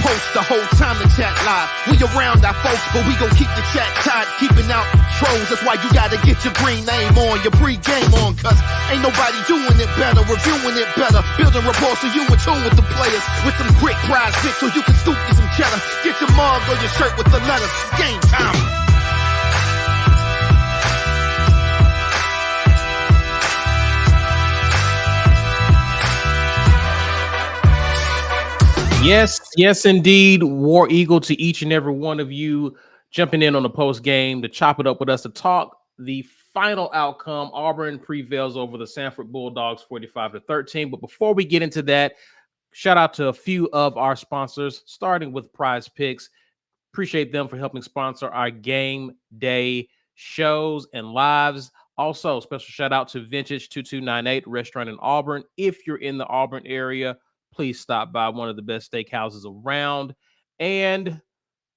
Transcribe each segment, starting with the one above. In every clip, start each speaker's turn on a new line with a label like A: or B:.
A: post the whole time the chat live. We around our folks, but we gon' keep the chat tight, keeping out trolls. That's why you gotta get your green name on, your pre-game on, cause ain't nobody doing it better, reviewing it better, building rapport so you in tune with the players, with some quick prize picks so you can scoop you some cheddar. Get your mug or your shirt with the letters. Game time.
B: Yes, indeed. War Eagle to each and every one of you jumping in on the post game to chop it up with us to talk the final outcome. Auburn prevails over the Samford Bulldogs 45-13. But before we get into that, shout out to a few of our sponsors, starting with Prize Picks. Appreciate them for helping sponsor our game day shows and lives. Also, special shout out to Vintage 2298 Restaurant in Auburn. If you're in the Auburn area, please stop by, one of the best steakhouses around. And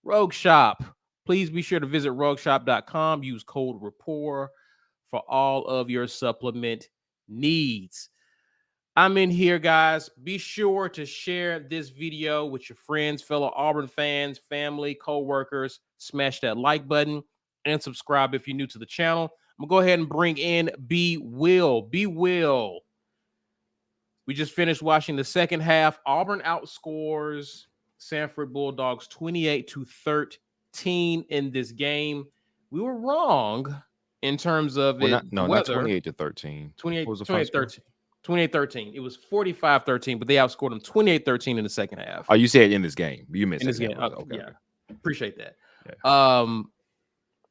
B: Rogue Shop. Please be sure to visit rogueshop.com. Use code RAPPORT for all of your supplement needs. I'm in here, guys. Be sure to share this video with your friends, fellow Auburn fans, family, co-workers. Smash that like button and subscribe if you're new to the channel. I'm going to go ahead and bring in B. Will. B. Will. We just finished watching the second half. Auburn outscores Samford Bulldogs 28-13 in this game. We were wrong in terms of
C: not
B: 28-13.
C: 28-13.
B: 28-13. It was 45-13, but they outscored them 28-13 in the second half.
C: Oh, you said in this game. You missed
B: in this game.
C: Okay.
B: Yeah. Appreciate that.
C: Yeah.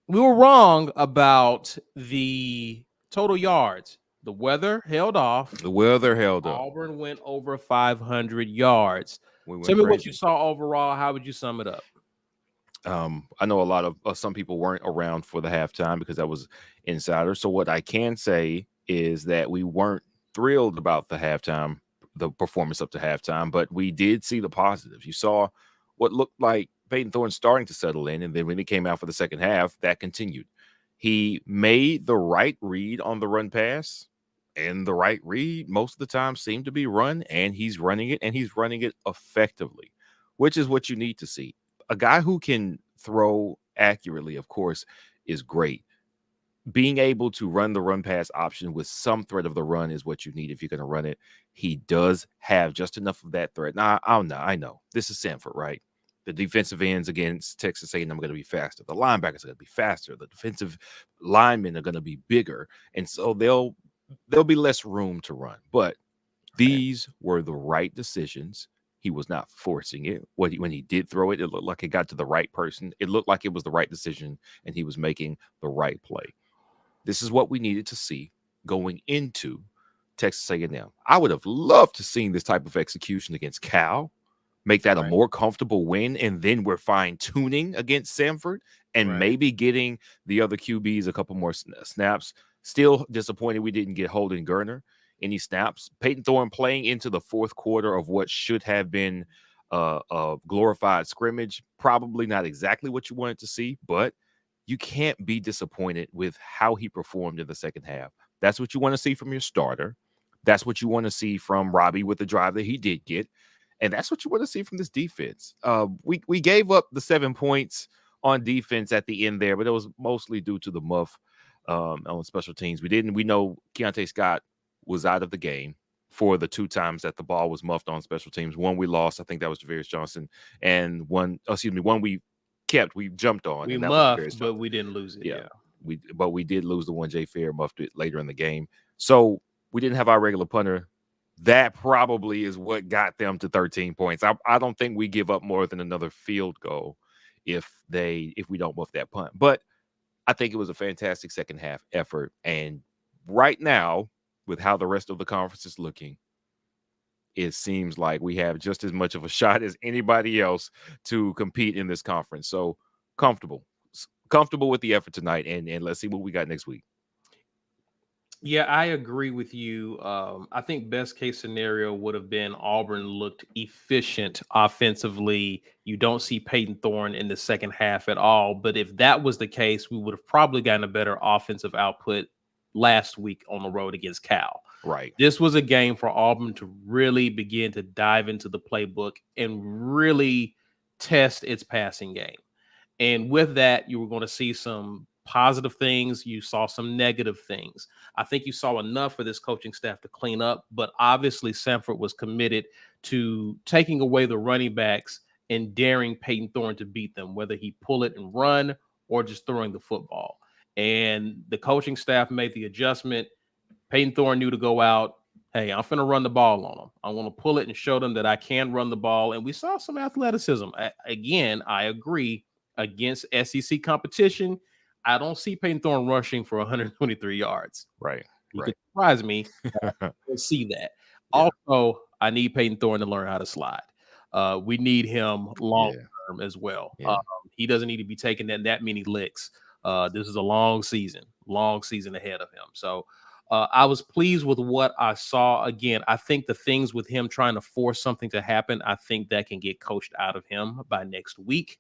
B: We were wrong about the total yards. The weather held off. Auburn went over 500 yards. Tell me what you saw overall. How would you sum it up?
C: I know a lot of some people weren't around for the halftime because that was insider. So what I can say is that we weren't thrilled about the performance up to halftime, but we did see the positives. You saw what looked like Peyton Thorne starting to settle in, and then when he came out for the second half, that continued. He made the right read on the run pass, and the right read most of the time seemed to be run, and he's running it effectively, which is what you need to see. A guy who can throw accurately, of course, is great. Being able to run the run pass option with some threat of the run is what you need if you're going to run it. He does have just enough of that threat. Now, I know this is Samford, right? The defensive ends against Texas A&M are going to be faster. The linebackers are going to be faster. The defensive linemen are going to be bigger. And so there'll be less room to run. But these were the right decisions. He was not forcing it. When he did throw it, it looked like it got to the right person. It looked like it was the right decision, and he was making the right play. This is what we needed to see going into Texas A&M. I would have loved to seen this type of execution against Cal, make that a more comfortable win, and then we're fine-tuning against Samford and maybe getting the other QBs a couple more snaps. Still disappointed we didn't get Holden Gerner any snaps. Peyton Thorne playing into the fourth quarter of what should have been a glorified scrimmage. Probably not exactly what you wanted to see, but you can't be disappointed with how he performed in the second half. That's what you want to see from your starter. That's what you want to see from Robbie with the drive that he did get. And that's what you want to see from this defense. We gave up the 7 points on defense at the end there, but it was mostly due to the muff on special teams. We know Keontae Scott was out of the game for the 2 times that the ball was muffed on special teams. One we lost, I think that was Javarius Johnson, and one we kept, we jumped on.
B: We muffed, but we didn't lose it.
C: Yeah. We did lose the one. Jay Fair muffed it later in the game. So we didn't have our regular punter. That probably is what got them to 13 points. I don't think we give up more than another field goal if we don't muff that punt. But I think it was a fantastic second half effort. And right now, with how the rest of the conference is looking, it seems like we have just as much of a shot as anybody else to compete in this conference. So comfortable with the effort tonight, and let's see what we got next week.
B: Yeah, I agree with you. I think best case scenario would have been Auburn looked efficient offensively. You don't see Peyton Thorne in the second half at all. But if that was the case, we would have probably gotten a better offensive output last week on the road against Cal.
C: Right.
B: This was a game for Auburn to really begin to dive into the playbook and really test its passing game. And with that, you were going to see some positive things. You saw some negative things. I think you saw enough for this coaching staff to clean up, but obviously Samford was committed to taking away the running backs and daring Peyton Thorne to beat them, whether he pull it and run or just throwing the football. And the coaching staff made the adjustment. Peyton Thorne knew to go out. Hey, I'm finna run the ball on them. I want to pull it and show them that I can run the ball. And we saw some athleticism. Again, I agree. Against SEC competition, I don't see Peyton Thorne rushing for 123 yards.
C: Right.
B: You could surprise me. I see that. Yeah. Also, I need Peyton Thorne to learn how to slide. We need him long term as well. Yeah. He doesn't need to be taking that many licks. This is a long season ahead of him. So I was pleased with what I saw. Again, I think the things with him trying to force something to happen, I think that can get coached out of him by next week.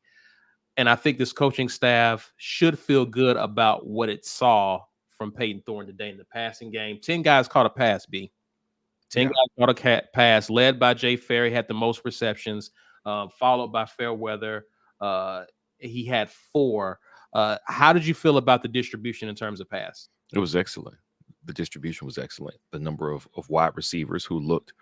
B: And I think this coaching staff should feel good about what it saw from Peyton Thorne today in the passing game. 10 guys caught a pass, B. 10 guys caught a pass, led by Jay Ferry, had the most receptions, followed by Fairweather. He had 4. How did you feel about the distribution in terms of pass?
C: It was excellent. The distribution was excellent. The number of wide receivers who looked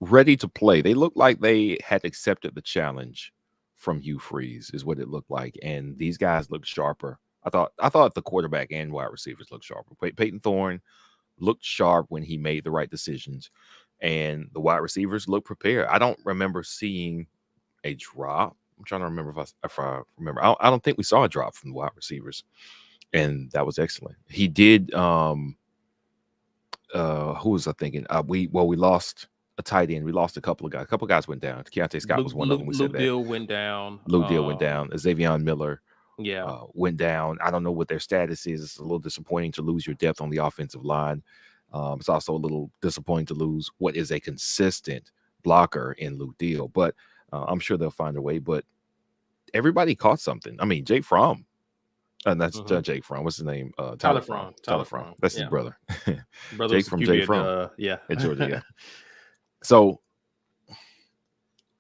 C: ready to play. They looked like they had accepted the challenge from Hugh Freeze is what it looked like. And these guys looked sharper. I thought the quarterback and wide receivers looked sharper. Peyton Thorne looked sharp when he made the right decisions, and the wide receivers looked prepared. I don't remember seeing a drop. I'm trying to remember if I remember. I don't think we saw a drop from the wide receivers, and that was excellent. He did. Who was I thinking? We lost a tight end. We lost a couple of guys. A couple of guys went down. Keontae Scott was one of them. We said that.
B: Luke Deal went down.
C: Luke Deal went down. Xavier Miller went down. I don't know what their status is. It's a little disappointing to lose your depth on the offensive line. It's also a little disappointing to lose what is a consistent blocker in Luke Deal. But I'm sure they'll find a way. But everybody caught something. I mean, Jake Fromm. That's Jake Fromm. What's his name? Tyler Fromm. Tyler Fromm. That's his brother. Jake from Jake Fromm. At Georgia. Yeah. So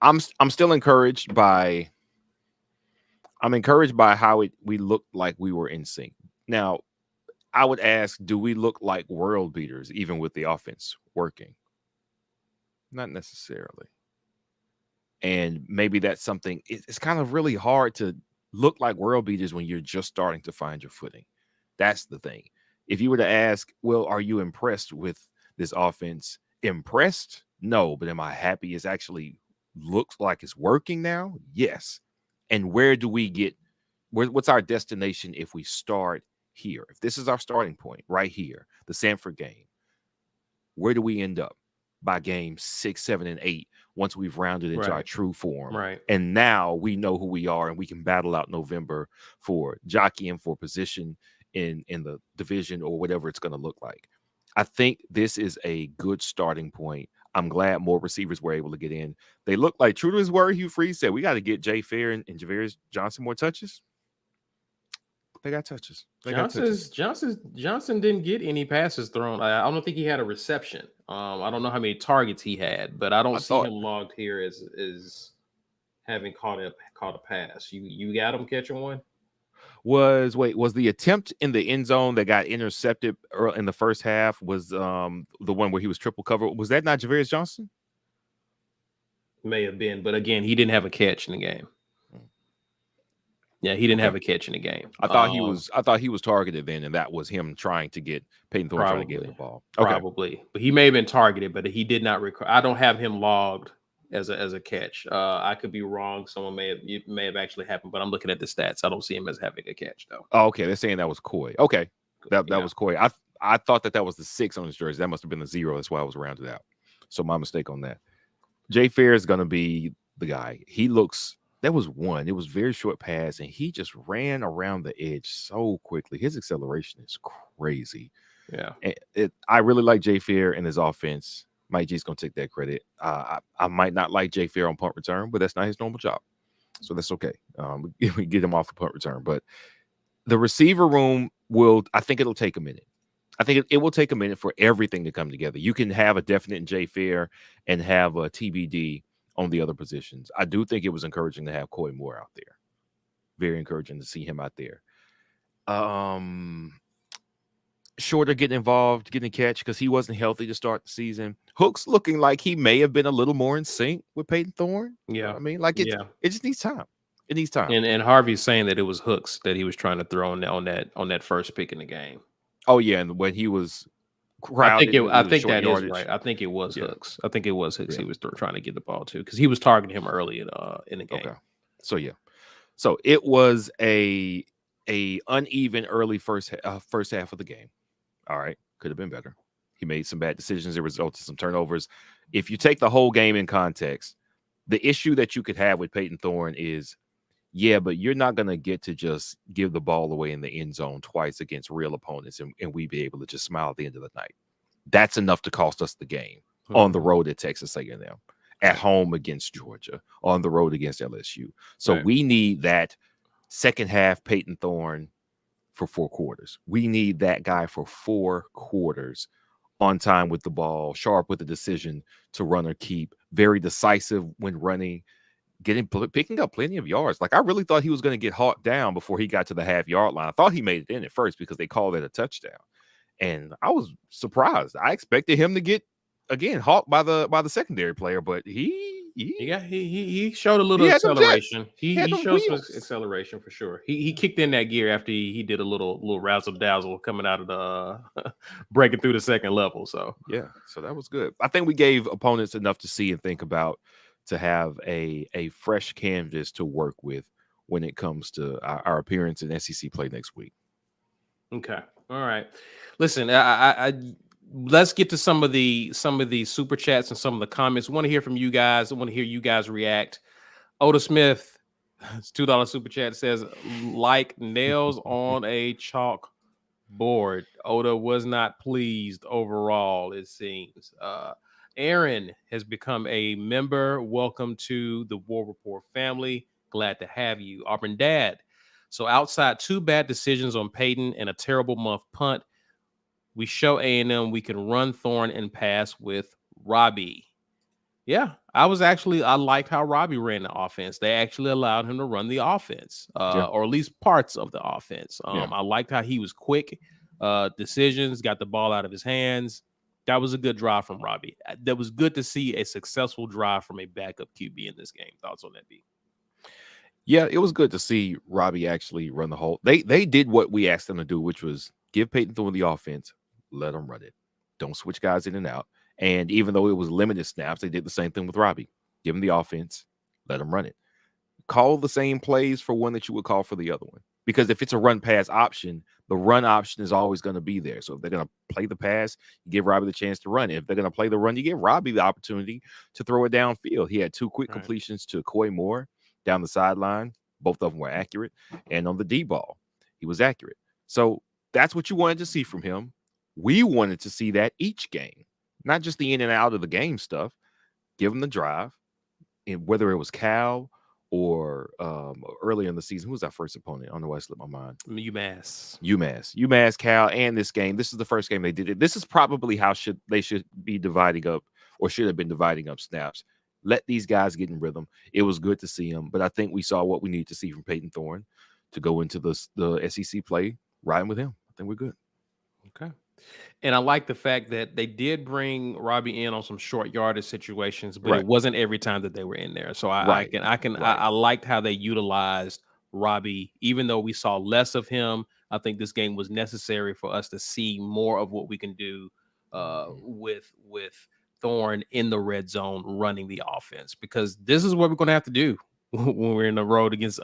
C: I'm still encouraged by how we looked like we were in sync. Now, I would ask, do we look like world beaters even with the offense working? Not necessarily. And maybe that's something. It's kind of really hard to look like world beaters when you're just starting to find your footing. That's the thing. If you were to ask, well, are you impressed with this offense? Impressed? No, but am I happy it's actually looks like it's working now? Yes. And where do we get, what's our destination if we start here? If this is our starting point right here, the Samford game, where do we end up by game 6, 7, and 8 once we've rounded into our true form?
B: Right.
C: And now we know who we are and we can battle out November for jockeying for position in the division or whatever it's going to look like. I think this is a good starting point. I'm glad more receivers were able to get in. They look like, true to his word, Hugh Freeze said, we got to get Jay Fair and Javarius Johnson more touches. They got touches.
B: Johnson didn't get any passes thrown. I don't think he had a reception. I don't know how many targets he had, but I don't see him logged here as having caught a pass. You got him catching one?
C: Was the attempt in the end zone that got intercepted early in the first half was the one where he was triple covered? Was that not Javarius Johnson?
B: May have been, but again, he didn't have a catch in the game. Yeah, he didn't have a catch in the game.
C: I thought he was targeted then, and that was him trying to get Peyton Thorne trying to get the ball.
B: Okay. Probably, but he may have been targeted, but he did not record. I don't have him logged as a catch. I could be wrong. It may have actually happened, but I'm looking at the stats. I don't see him as having a catch though.
C: Oh, okay. They're saying that was Coy. Okay, that was Coy. I thought that was the 6 on his jersey. That must have been the 0. That's why I was rounded out. So my mistake on that. Jay Fair is going to be the guy. He looks. That was one. It was very short pass, and he just ran around the edge so quickly. His acceleration is crazy.
B: Yeah.
C: I really like Jay Fair and his offense. Mike G's going to take that credit. I might not like Jay Fair on punt return, but that's not his normal job. So that's okay. We get him off the punt return. But the receiver room I think it'll take a minute. I think it will take a minute for everything to come together. You can have a definite Jay Fair and have a TBD on the other positions. I do think it was encouraging to have Coy Moore out there. Very encouraging to see him out there. Shorter getting involved, getting a catch because he wasn't healthy to start the season. Hooks looking like he may have been a little more in sync with Peyton Thorne.
B: Yeah.
C: You know what I mean, like it just needs time. It needs time.
B: And Harvey's saying that it was Hooks that he was trying to throw on that first pick in the game.
C: Oh yeah, and when he was crowded,
B: I think that is right. I think it was Hooks. I think it was Hooks. He was trying to get the ball to because he was targeting him early in the game.
C: Okay. So it was a uneven early first half of the game. All right, could have been better. He made some bad decisions. It resulted in some turnovers. If you take the whole game in context, the issue that you could have with Peyton Thorne is, but you're not going to get to just give the ball away in the end zone twice against real opponents and we be able to just smile at the end of the night. That's enough to cost us the game on the road at Texas A&M, at home against Georgia, on the road against LSU. So we need that second half Peyton Thorne for 4 quarters. We need that guy for 4 quarters, on time with the ball, sharp with the decision to run or keep, very decisive when running, picking up plenty of yards. Like I really thought he was going to get hawked down before he got to the half-yard line. I thought he made it in at first because they called it a touchdown. And I was surprised. I expected him to get again hawked by the secondary player, but
B: he showed a little acceleration. He showed some acceleration for sure. He kicked in that gear after he did a little razzle dazzle coming out of the breaking through the second level. So
C: so that was good. I think we gave opponents enough to see and think about to have a fresh canvas to work with when it comes to our appearance in SEC play next week.
B: Okay, all right. Listen, I let's get to some of the super chats and some of the comments. I want to hear from you guys. I want to hear you guys react. Oda Smith, it's $2 super chat, says like nails on a chalk board. Oda was not pleased overall, it seems. Aaron has become a member. Welcome to the War Report family. Glad to have you. Auburn Dad. So outside 2 bad decisions on Peyton and a terrible month punt, we show A&M we can run Thorne and pass with Robbie. Yeah, I liked how Robbie ran the offense. They actually allowed him to run the offense, or at least parts of the offense. I liked how he was quick, decisions, got the ball out of his hands. That was a good drive from Robbie. That was good to see a successful drive from a backup QB in this game. Thoughts on that, B?
C: Yeah, it was good to see Robbie actually run the whole. They did what we asked them to do, which was give Peyton Thorne the offense, let him run it. Don't switch guys in and out. And even though it was limited snaps, they did the same thing with Robbie. Give him the offense, let him run it. Call the same plays for one that you would call for the other one. Because if it's a run pass option, the run option is always going to be there. So if they're going to play the pass, you give Robbie the chance to run. If they're going to play the run, you give Robbie the opportunity to throw it downfield. He had 2 quick completions to Coy Moore down the sideline. Both of them were accurate. And on the D ball, he was accurate. So that's what you wanted to see from him. We wanted to see that each game, not just the in and out of the game stuff. Give him the drive. And whether it was Cal or earlier in the season, who was our first opponent? I don't know why it slipped my mind. UMass, Cal, and this game. This is the first game they did it. This is probably how they should be dividing up, or should have been dividing up snaps. Let these guys get in rhythm. It was good to see them, but I think we saw what we need to see from Peyton Thorne to go into the SEC play riding with him. I think we're good.
B: Okay. And I like the fact that they did bring Robbie in on some short yardage situations, but it wasn't every time that they were in there. So I liked how they utilized Robbie, even though we saw less of him. I think this game was necessary for us to see more of what we can do with Thorne in the red zone running the offense, because this is what we're going to have to do when we're on the road against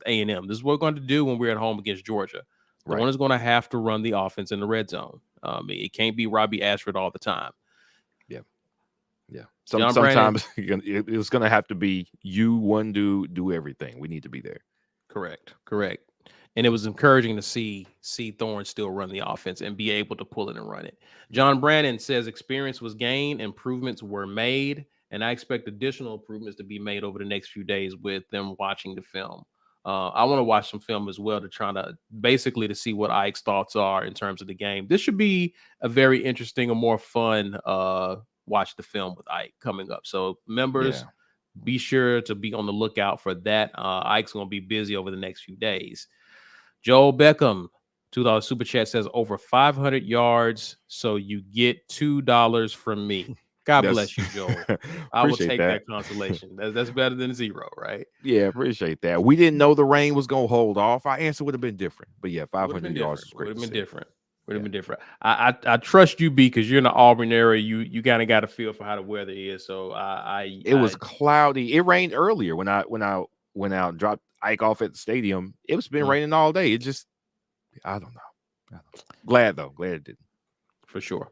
B: A&M. This is what we're going to do when we're at home against Georgia. Thorne is going to have to run the offense in the red zone. It can't be Robbie Ashford all the time.
C: Yeah. Sometimes it's going to have to be you, one dude, do everything. We need to be there.
B: Correct. And it was encouraging to see Thorne still run the offense and be able to pull it and run it. John Brandon says experience was gained, improvements were made, and I expect additional improvements to be made over the next few days with them watching the film. I want to watch some film as well to see what Ike's thoughts are in terms of the game. This should be a very interesting and more fun watch the film with Ike coming up. So members, be sure to be on the lookout for that. Ike's going to be busy over the next few days. Joel Beckham, $2 super chat, says over 500 yards, so you get $2 from me. God bless you, Joel. I will take that consolation. That's better than 0, right?
C: Yeah, appreciate that. We didn't know the rain was going to hold off. Our answer would have been different. But yeah, 500 yards is great.
B: Would have been different. Would have been different. I trust you, B, because you're in the Auburn area. You kind of got a feel for how the weather is. So it
C: was cloudy. It rained earlier when I went out and dropped Ike off at the stadium. It's been raining all day. It just, I don't know. Glad it didn't.
B: For sure.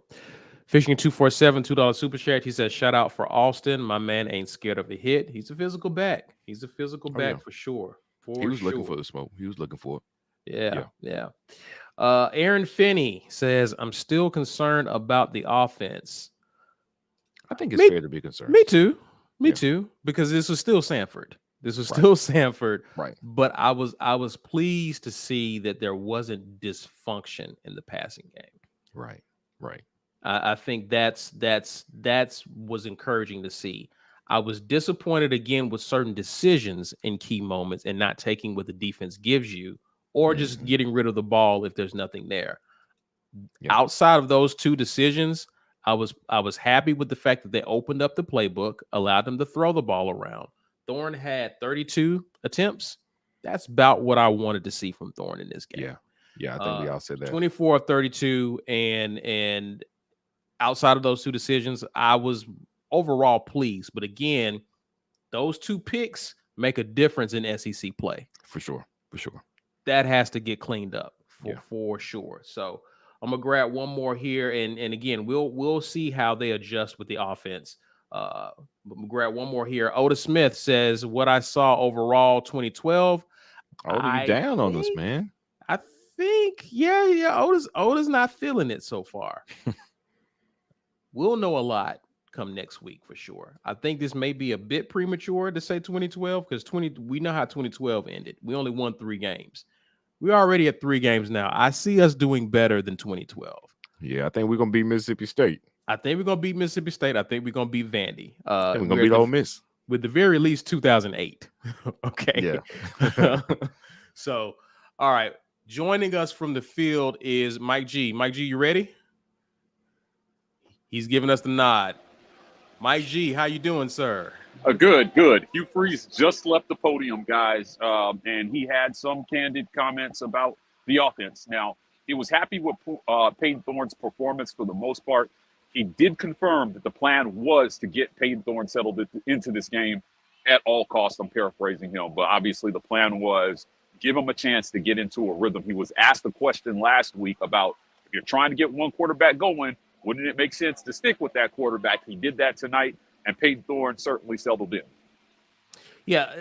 B: Fishing 247, $2 super chat. He says, shout out for Austin. My man ain't scared of a hit. He's a physical back. He's a physical back for sure.
C: He was looking for the smoke. He was looking for it.
B: Yeah. Aaron Finney says, I'm still concerned about the offense.
C: I think it's fair to be concerned.
B: Me too. Because this was still Samford.
C: Right.
B: But I was pleased to see that there wasn't dysfunction in the passing game.
C: Right.
B: I think that's was encouraging to see. I was disappointed again with certain decisions in key moments and not taking what the defense gives you, or just getting rid of the ball if there's nothing there. Outside of those two decisions, I was happy with the fact that they opened up the playbook, allowed them to throw the ball around. Thorne had 32 attempts. That's about what I wanted to see from Thorne in this game.
C: Yeah, I think we all said that.
B: 24 of 32, and outside of those two decisions, I was overall pleased. But again, those 2 picks make a difference in SEC play.
C: For sure.
B: That has to get cleaned up for sure. So I'm gonna grab one more here, and again, we'll see how they adjust with the offense. But we'll grab one more here. Otis Smith says, what I saw overall 2012.
C: You down on this, man?
B: I think, Otis not feeling it so far. We'll know a lot come next week for sure. I think this may be a bit premature to say 2012 because we know how 2012 ended. We only won 3 games. We're already at 3 games now. I see us doing better than 2012.
C: Yeah, I think we're gonna beat Mississippi State.
B: I think we're gonna beat Mississippi State. I think we're gonna beat Vandy.
C: We're gonna beat Ole Miss.
B: With the very least 2008. Okay.
C: Yeah.
B: So, all right. Joining us from the field is Mike G. Mike G, you ready? He's giving us the nod. Mike G, how you doing, sir?
D: Good. Hugh Freeze just left the podium, guys, and he had some candid comments about the offense. Now, he was happy with Peyton Thorne's performance for the most part. He did confirm that the plan was to get Peyton Thorne settled into this game at all costs. I'm paraphrasing him, but obviously the plan was give him a chance to get into a rhythm. He was asked a question last week about if you're trying to get one quarterback going, wouldn't it make sense to stick with that quarterback? He did that tonight, and Peyton Thorne certainly settled in.
B: Yeah,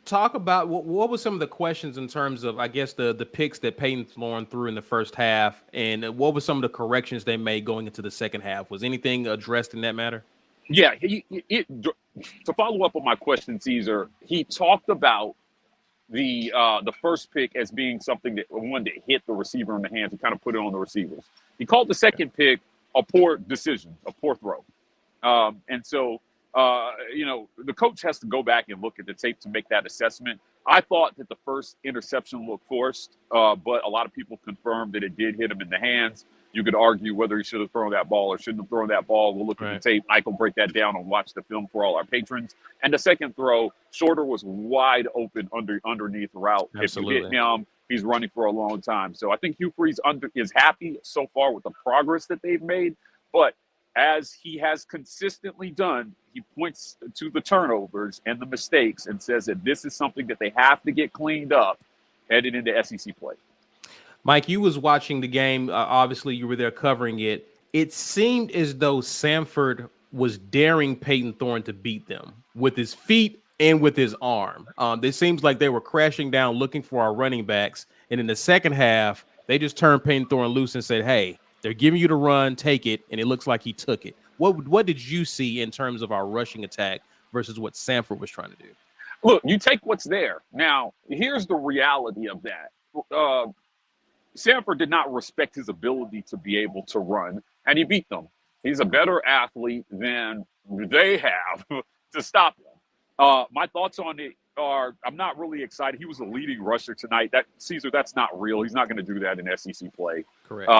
B: talk about what were some of the questions in terms of, I guess, the picks that Peyton Thorne threw in the first half, and what were some of the corrections they made going into the second half? Was anything addressed in that matter?
D: Yeah, to follow up on my question, Caesar, he talked about the first pick as being something that wanted to hit the receiver in the hands and kind of put it on the receivers. He called the second pick a poor decision, a poor throw. And so, the coach has to go back and look at the tape to make that assessment. I thought that the first interception looked forced, but a lot of people confirmed that it did hit him in the hands. You could argue whether he should have thrown that ball or shouldn't have thrown that ball. We'll look at the tape. I can break that down and watch the film for all our patrons. And the second throw, Shorter was wide open underneath route.
B: Absolutely.
D: If you hit him, he's running for a long time. So I think Hugh Freeze is happy so far with the progress that they've made. But as he has consistently done, he points to the turnovers and the mistakes and says that this is something that they have to get cleaned up headed into SEC play.
B: Mike, you was watching the game. Obviously, you were there covering it. It seemed as though Samford was daring Peyton Thorne to beat them with his feet and with his arm. It seems like they were crashing down looking for our running backs. And in the second half, they just turned Peyton Thorne loose and said, hey, they're giving you the run, take it. And it looks like he took it. What did you see in terms of our rushing attack versus what Samford was trying to do?
D: Look, you take what's there. Now, here's the reality of that. Samford did not respect his ability to be able to run, and he beat them. He's a better athlete than they have to stop him. My thoughts on it are I'm not really excited. He was a leading rusher tonight. That's not real. He's not going to do that in SEC play.
B: Correct.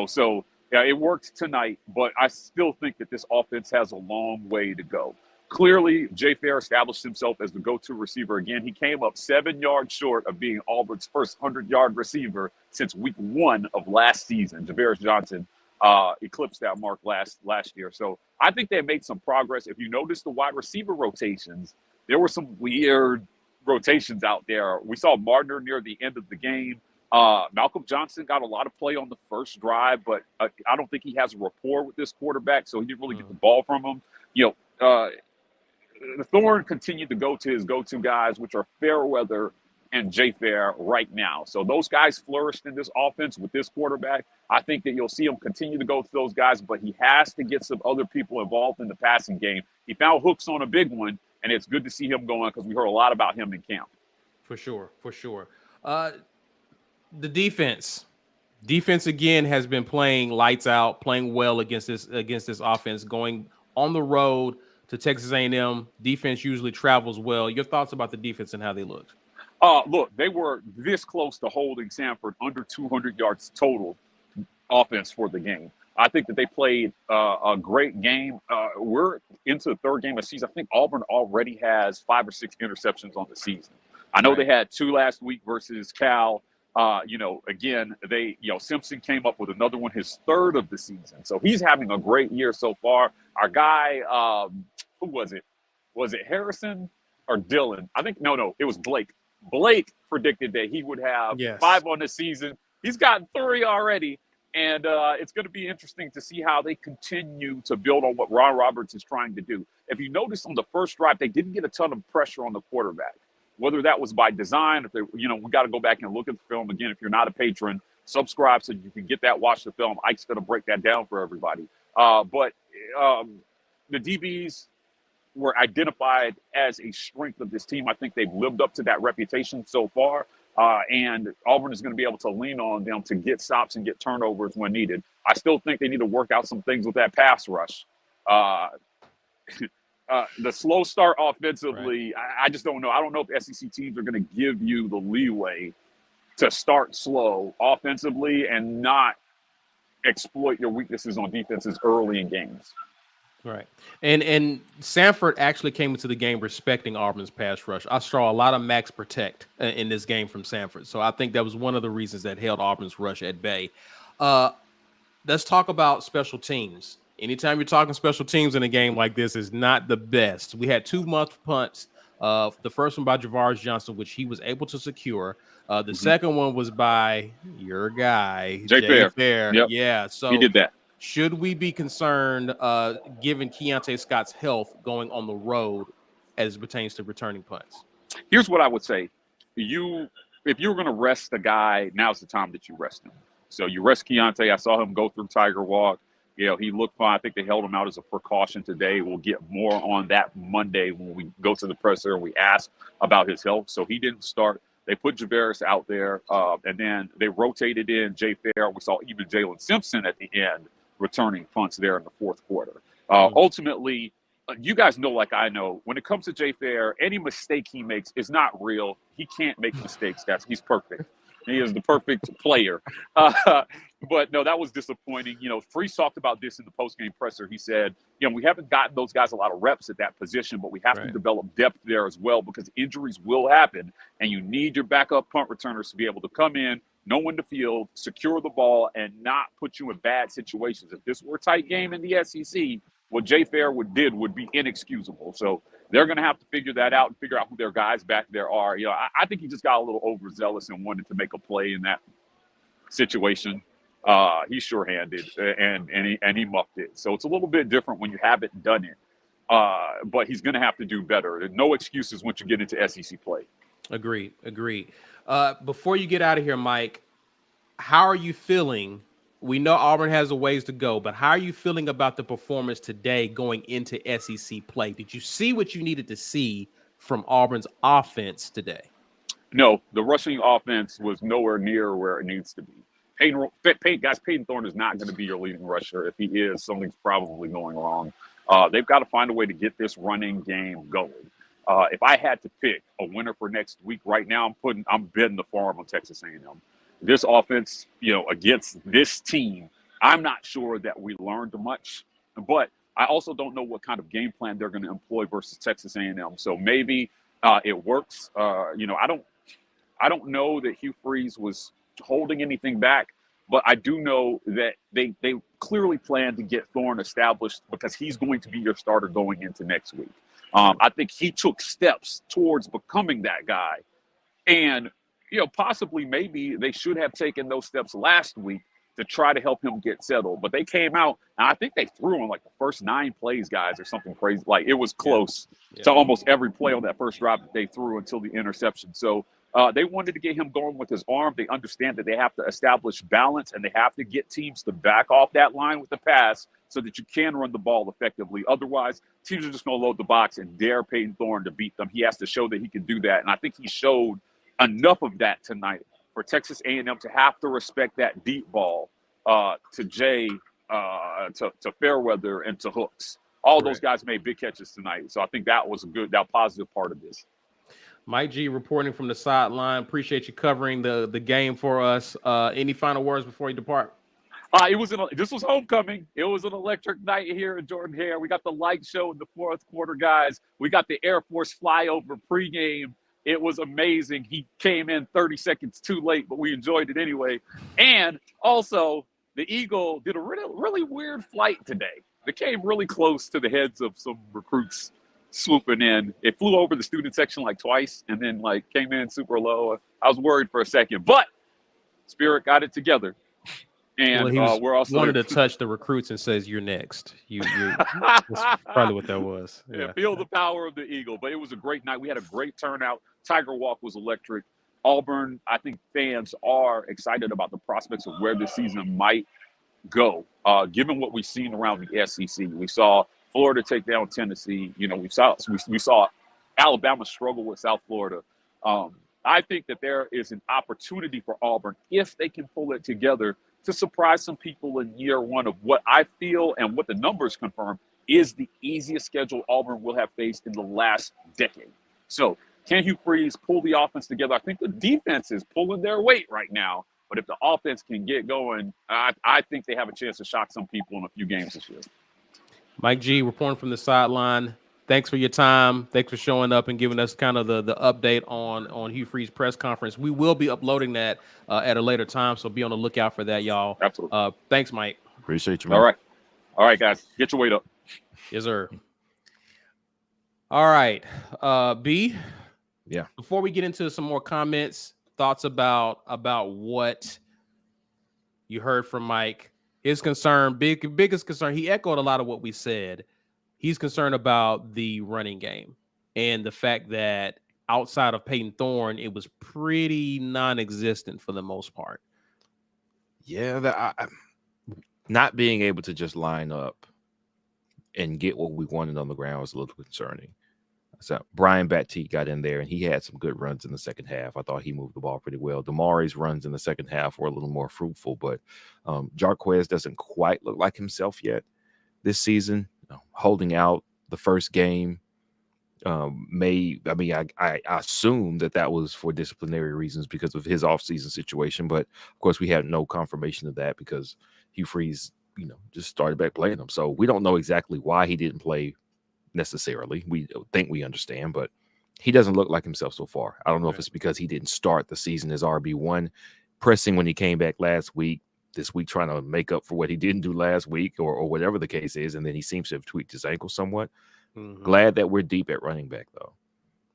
D: So yeah, it worked tonight, but I still think that this offense has a long way to go. Clearly, Jay Fair established himself as the go-to receiver again. He came up 7 yards short of being Auburn's first 100-yard receiver since week 1 of last season. Javarius Johnson eclipsed that mark last year. So I think they made some progress. If you notice the wide receiver rotations, there were some weird rotations out there. We saw Marner near the end of the game. Malcolm Johnson got a lot of play on the first drive, but I don't think he has a rapport with this quarterback, so he didn't really get the ball from him. Thorne continued to go to his go-to guys, which are Fairweather and Jay Fair right now. So those guys flourished in this offense with this quarterback. I think that you'll see him continue to go to those guys, but he has to get some other people involved in the passing game. He found hooks on a big one, and it's good to see him going because we heard a lot about him in camp.
B: For sure. The defense again has been playing lights out, playing well against this offense, going on the road to Texas A&M. Defense usually travels well. Your thoughts about the defense and how they looked?
D: Look, they were this close to holding Samford under 200 yards total offense for the game. I think that they played a great game. We're into the third game of the season. I think Auburn already has 5 or 6 interceptions on the season. I know they had 2 last week versus Cal. Again, Simpson came up with another one, his 3rd of the season. So he's having a great year so far. Our guy, who was it? Was it Harrison or Dylan? I think, no, it was Blake. Blake predicted that he would have 5 on the season. He's gotten 3 already. And it's going to be interesting to see how they continue to build on what Ron Roberts is trying to do. If you notice on the first drive, they didn't get a ton of pressure on the quarterback. Whether that was by design, if they, we got to go back and look at the film again. If you're not a patron, subscribe so you can get that, watch the film. Ike's going to break that down for everybody. But the DBs were identified as a strength of this team. I think they've lived up to that reputation so far. And Auburn is going to be able to lean on them to get stops and get turnovers when needed. I still think they need to work out some things with that pass rush. The slow start offensively, I just don't know. I don't know if SEC teams are going to give you the leeway to start slow offensively and not exploit your weaknesses on defenses early in games.
B: Right. And Samford actually came into the game respecting Auburn's pass rush. I saw a lot of max protect in this game from Samford. So I think that was one of the reasons that held Auburn's rush at bay. Let's talk about special teams. Anytime you're talking special teams in a game like this is not the best. We had 2 muff punts. The first one by Javarius Johnson, which he was able to secure. The second one was by your guy,
D: Jay
B: Fair.
D: Yep.
B: Yeah. So
D: he did that.
B: Should we be concerned, given Keontae Scott's health going on the road as it pertains to returning punts?
D: Here's what I would say. If you were going to rest the guy, now's the time that you rest him. So you rest Keontae. I saw him go through Tiger Walk. He looked fine. I think they held him out as a precaution today. We'll get more on that Monday when we go to the presser and we ask about his health. So he didn't start. They put Javarius out there, and then they rotated in Jay Fair. We saw even Jalen Simpson at the end returning punts there in the fourth quarter. Ultimately, you guys know, like I know, when it comes to Jay Fair, any mistake he makes is not real. He can't make mistakes. He's perfect. He is the perfect player. But no, that was disappointing. Freese talked about this in the postgame presser. He said, we haven't gotten those guys a lot of reps at that position, but we have to develop depth there as well because injuries will happen, and you need your backup punt returners to be able to come in, know when to field, secure the ball, and not put you in bad situations. If this were a tight game in the SEC, what Jay Fair did would be inexcusable. So they're going to have to figure that out and figure out who their guys back there are. I think he just got a little overzealous and wanted to make a play in that situation. He's sure-handed, and he muffed it. So it's a little bit different when you haven't done it. But he's going to have to do better. There's no excuses once you get into SEC play.
B: Agreed. Before you get out of here, Mike, how are you feeling? We know Auburn has a ways to go, but how are you feeling about the performance today going into SEC play? Did you see what you needed to see from Auburn's offense today?
D: No, the rushing offense was nowhere near where it needs to be. Peyton Thorne is not going to be your leading rusher. If he is, something's probably going wrong. They've got to find a way to get this running game going. If I had to pick a winner for next week right now, I'm betting the farm on Texas A&M. This offense, against this team, I'm not sure that we learned much, but I also don't know what kind of game plan they're going to employ versus Texas A&M. So maybe it works. I don't know that Hugh Freeze was holding anything back, but I do know that they clearly plan to get Thorne established because he's going to be your starter going into next week. I think he took steps towards becoming that guy. And, possibly maybe they should have taken those steps last week to try to help him get settled. But they came out, and I think they threw on like the first 9 plays, guys, or something crazy. Like, it was close to almost every play on that first drive that they threw until the interception. So they wanted to get him going with his arm. They understand that they have to establish balance, and they have to get teams to back off that line with the pass so that you can run the ball effectively. Otherwise, teams are just going to load the box and dare Peyton Thorne to beat them. He has to show that he can do that, and I think he showed enough of that tonight for Texas A&M to have to respect that deep ball to Jay, to Fairweather, and to Hooks. All those guys made big catches tonight, so I think that was that positive part of this.
B: Mike G reporting from the sideline. Appreciate you covering the game for us. Any final words before you depart?
D: This was homecoming. It was an electric night here in Jordan-Hare. We got the light show in the fourth quarter, guys. We got the Air Force flyover pregame. It was amazing. He came in 30 seconds too late, but we enjoyed it anyway. And also, the Eagle did a really, really weird flight today. They came really close to the heads of some recruits swooping in. It flew over the student section like twice and then came in super low. I was worried for a second, but Spirit got it together. And we're also
B: wanted to touch the recruits and says, "You're next." That's probably what that was.
D: Yeah, feel the power of the Eagle. But it was a great night. We had a great turnout. Tiger Walk was electric. Auburn, I think fans are excited about the prospects of where this season might go. Given what we've seen around the SEC, we saw Florida take down Tennessee. We saw Alabama struggle with South Florida. I think that there is an opportunity for Auburn, if they can pull it together, to surprise some people in year one of what I feel and what the numbers confirm is the easiest schedule Auburn will have faced in the last decade. So can Hugh Freeze pull the offense together? I think the defense is pulling their weight right now. But if the offense can get going, I think they have a chance to shock some people in a few games this year.
B: Mike G reporting from the sideline. Thanks for your time. Thanks for showing up and giving us kind of the update on Hugh Freeze press conference. We will be uploading that at a later time, so be on the lookout for that, y'all.
D: Absolutely.
B: Thanks, Mike.
C: Appreciate you, man.
D: All right, guys. Get your weight up.
B: Yes, sir. All right. B.
C: Yeah.
B: Before we get into some more comments, thoughts about what you heard from Mike. His concern, biggest concern, he echoed a lot of what we said. He's concerned about the running game and the fact that outside of Peyton Thorne, it was pretty non-existent for the most part.
C: Yeah, not being able to just line up and get what we wanted on the ground was a little concerning. So Brian Batiste got in there and he had some good runs in the second half. I thought he moved the ball pretty well. Damari's runs in the second half were a little more fruitful, but Jarquez doesn't quite look like himself yet this season. Holding out the first game I assume that was for disciplinary reasons because of his offseason situation, but of course we had no confirmation of that because Hugh Freeze, just started back playing him. So we don't know exactly why he didn't play necessarily. We think we understand, but he doesn't look like himself so far. I don't know if it's because he didn't start the season as RB1, pressing when he came back last week, this week trying to make up for what he didn't do last week or whatever the case is, and then he seems to have tweaked his ankle somewhat. Mm-hmm. Glad that we're deep at running back, though.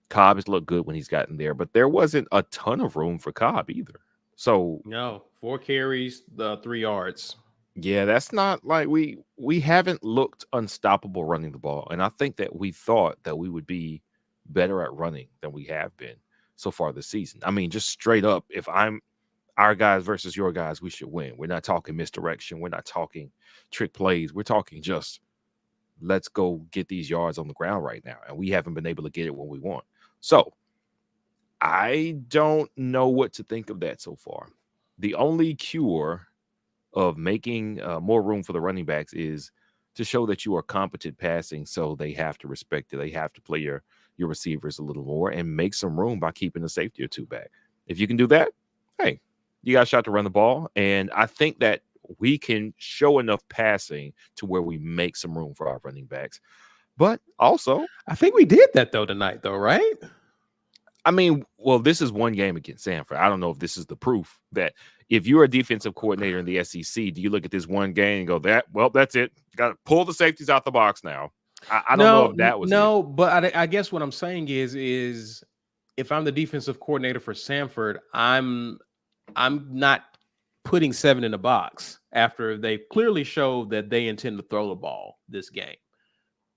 C: Cobb has looked good when he's gotten there, but there wasn't a ton of room for Cobb either. So
B: no, 4 carries, 3 yards.
C: Yeah, that's not like we haven't looked unstoppable running the ball. And I think that we thought that we would be better at running than we have been so far this season. I mean, just straight up, if I'm our guys versus your guys, we should win. We're not talking misdirection. We're not talking trick plays. We're talking just let's go get these yards on the ground right now. And we haven't been able to get it when we want. So I don't know what to think of that so far. the only cure of making more room for the running backs is to show that you are competent passing. So they have to respect it. They have to play your receivers a little more and make some room by keeping a safety or two back. If you can do that, hey, you got a shot to run the ball. And I think that we can show enough passing to where we make some room for our running backs. But also,
B: I think we did that though tonight, though, right?
C: I mean, well, this is one game against Samford. I don't know if this is the proof that if you're a defensive coordinator in the SEC, do you look at this one game and go, that's it. Got to pull the safeties out the box now. I don't know if that was it.
B: But I guess what I'm saying is if I'm the defensive coordinator for Samford, I'm not putting 7 in the box after they clearly showed that they intend to throw the ball this game.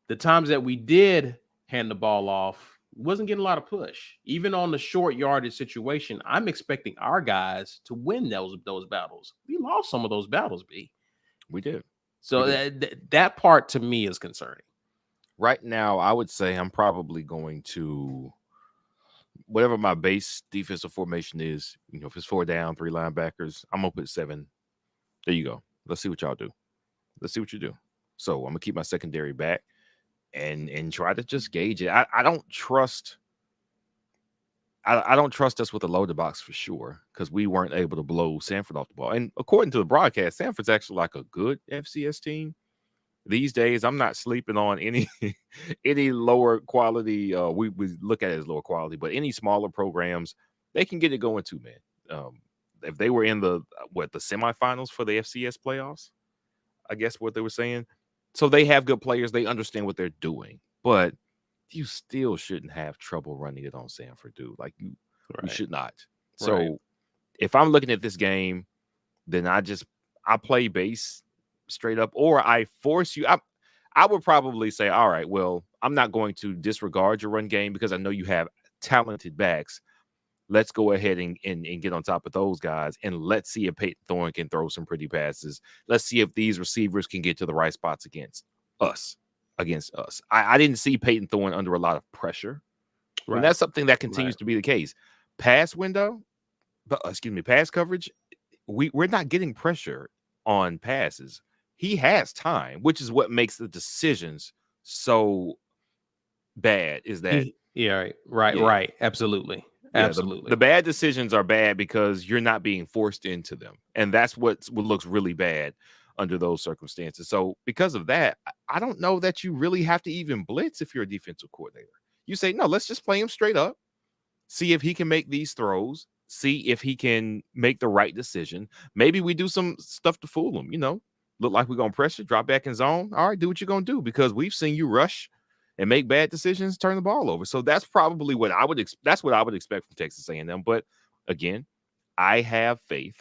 B: The times that we did hand the ball off, wasn't getting a lot of push. Even on the short yardage situation, I'm expecting our guys to win those battles. We lost some of those battles, B.
C: We did.
B: So that part to me is concerning.
C: Right now, I would say I'm probably going to, whatever my base defensive formation is, if it's 4 down, 3 linebackers, I'm going to put 7. There you go. Let's see what y'all do. Let's see what you do. So I'm going to keep my secondary back and try to just gauge it. I don't trust us with the loaded box for sure, because we weren't able to blow Samford off the ball. And according to the broadcast, Samford's actually like a good FCS team these days. I'm not sleeping on any lower quality. We look at it as lower quality, but any smaller programs, they can get it going too, man. If they were in the semifinals for the FCS playoffs, I guess what they were saying. So they have good players. They understand what they're doing, but you still shouldn't have trouble running it on Samford, dude. Like you should not. So if I'm looking at this game, then I play base straight up, or I force you. I would probably say, all right, well, I'm not going to disregard your run game because I know you have talented backs. Let's go ahead and get on top of those guys, and let's see if Peyton Thorne can throw some pretty passes. Let's see if these receivers can get to the right spots against us. I didn't see Peyton Thorne under a lot of pressure. Right. And that's something that continues to be the case. Pass coverage, we're not getting pressure on passes. He has time, which is what makes the decisions so bad, is that
B: right. Absolutely.
C: Yeah,
B: absolutely.
C: The bad decisions are bad because you're not being forced into them. And that's what looks really bad under those circumstances. So because of that, I don't know that you really have to even blitz if you're a defensive coordinator. You say, no, let's just play him straight up, see if he can make these throws, see if he can make the right decision. Maybe we do some stuff to fool him, look like we're going to pressure, drop back in zone. All right, do what you're going to do, because we've seen you rush and make bad decisions, turn the ball over. So that's probably what I would expect from Texas A&M. But again, I have faith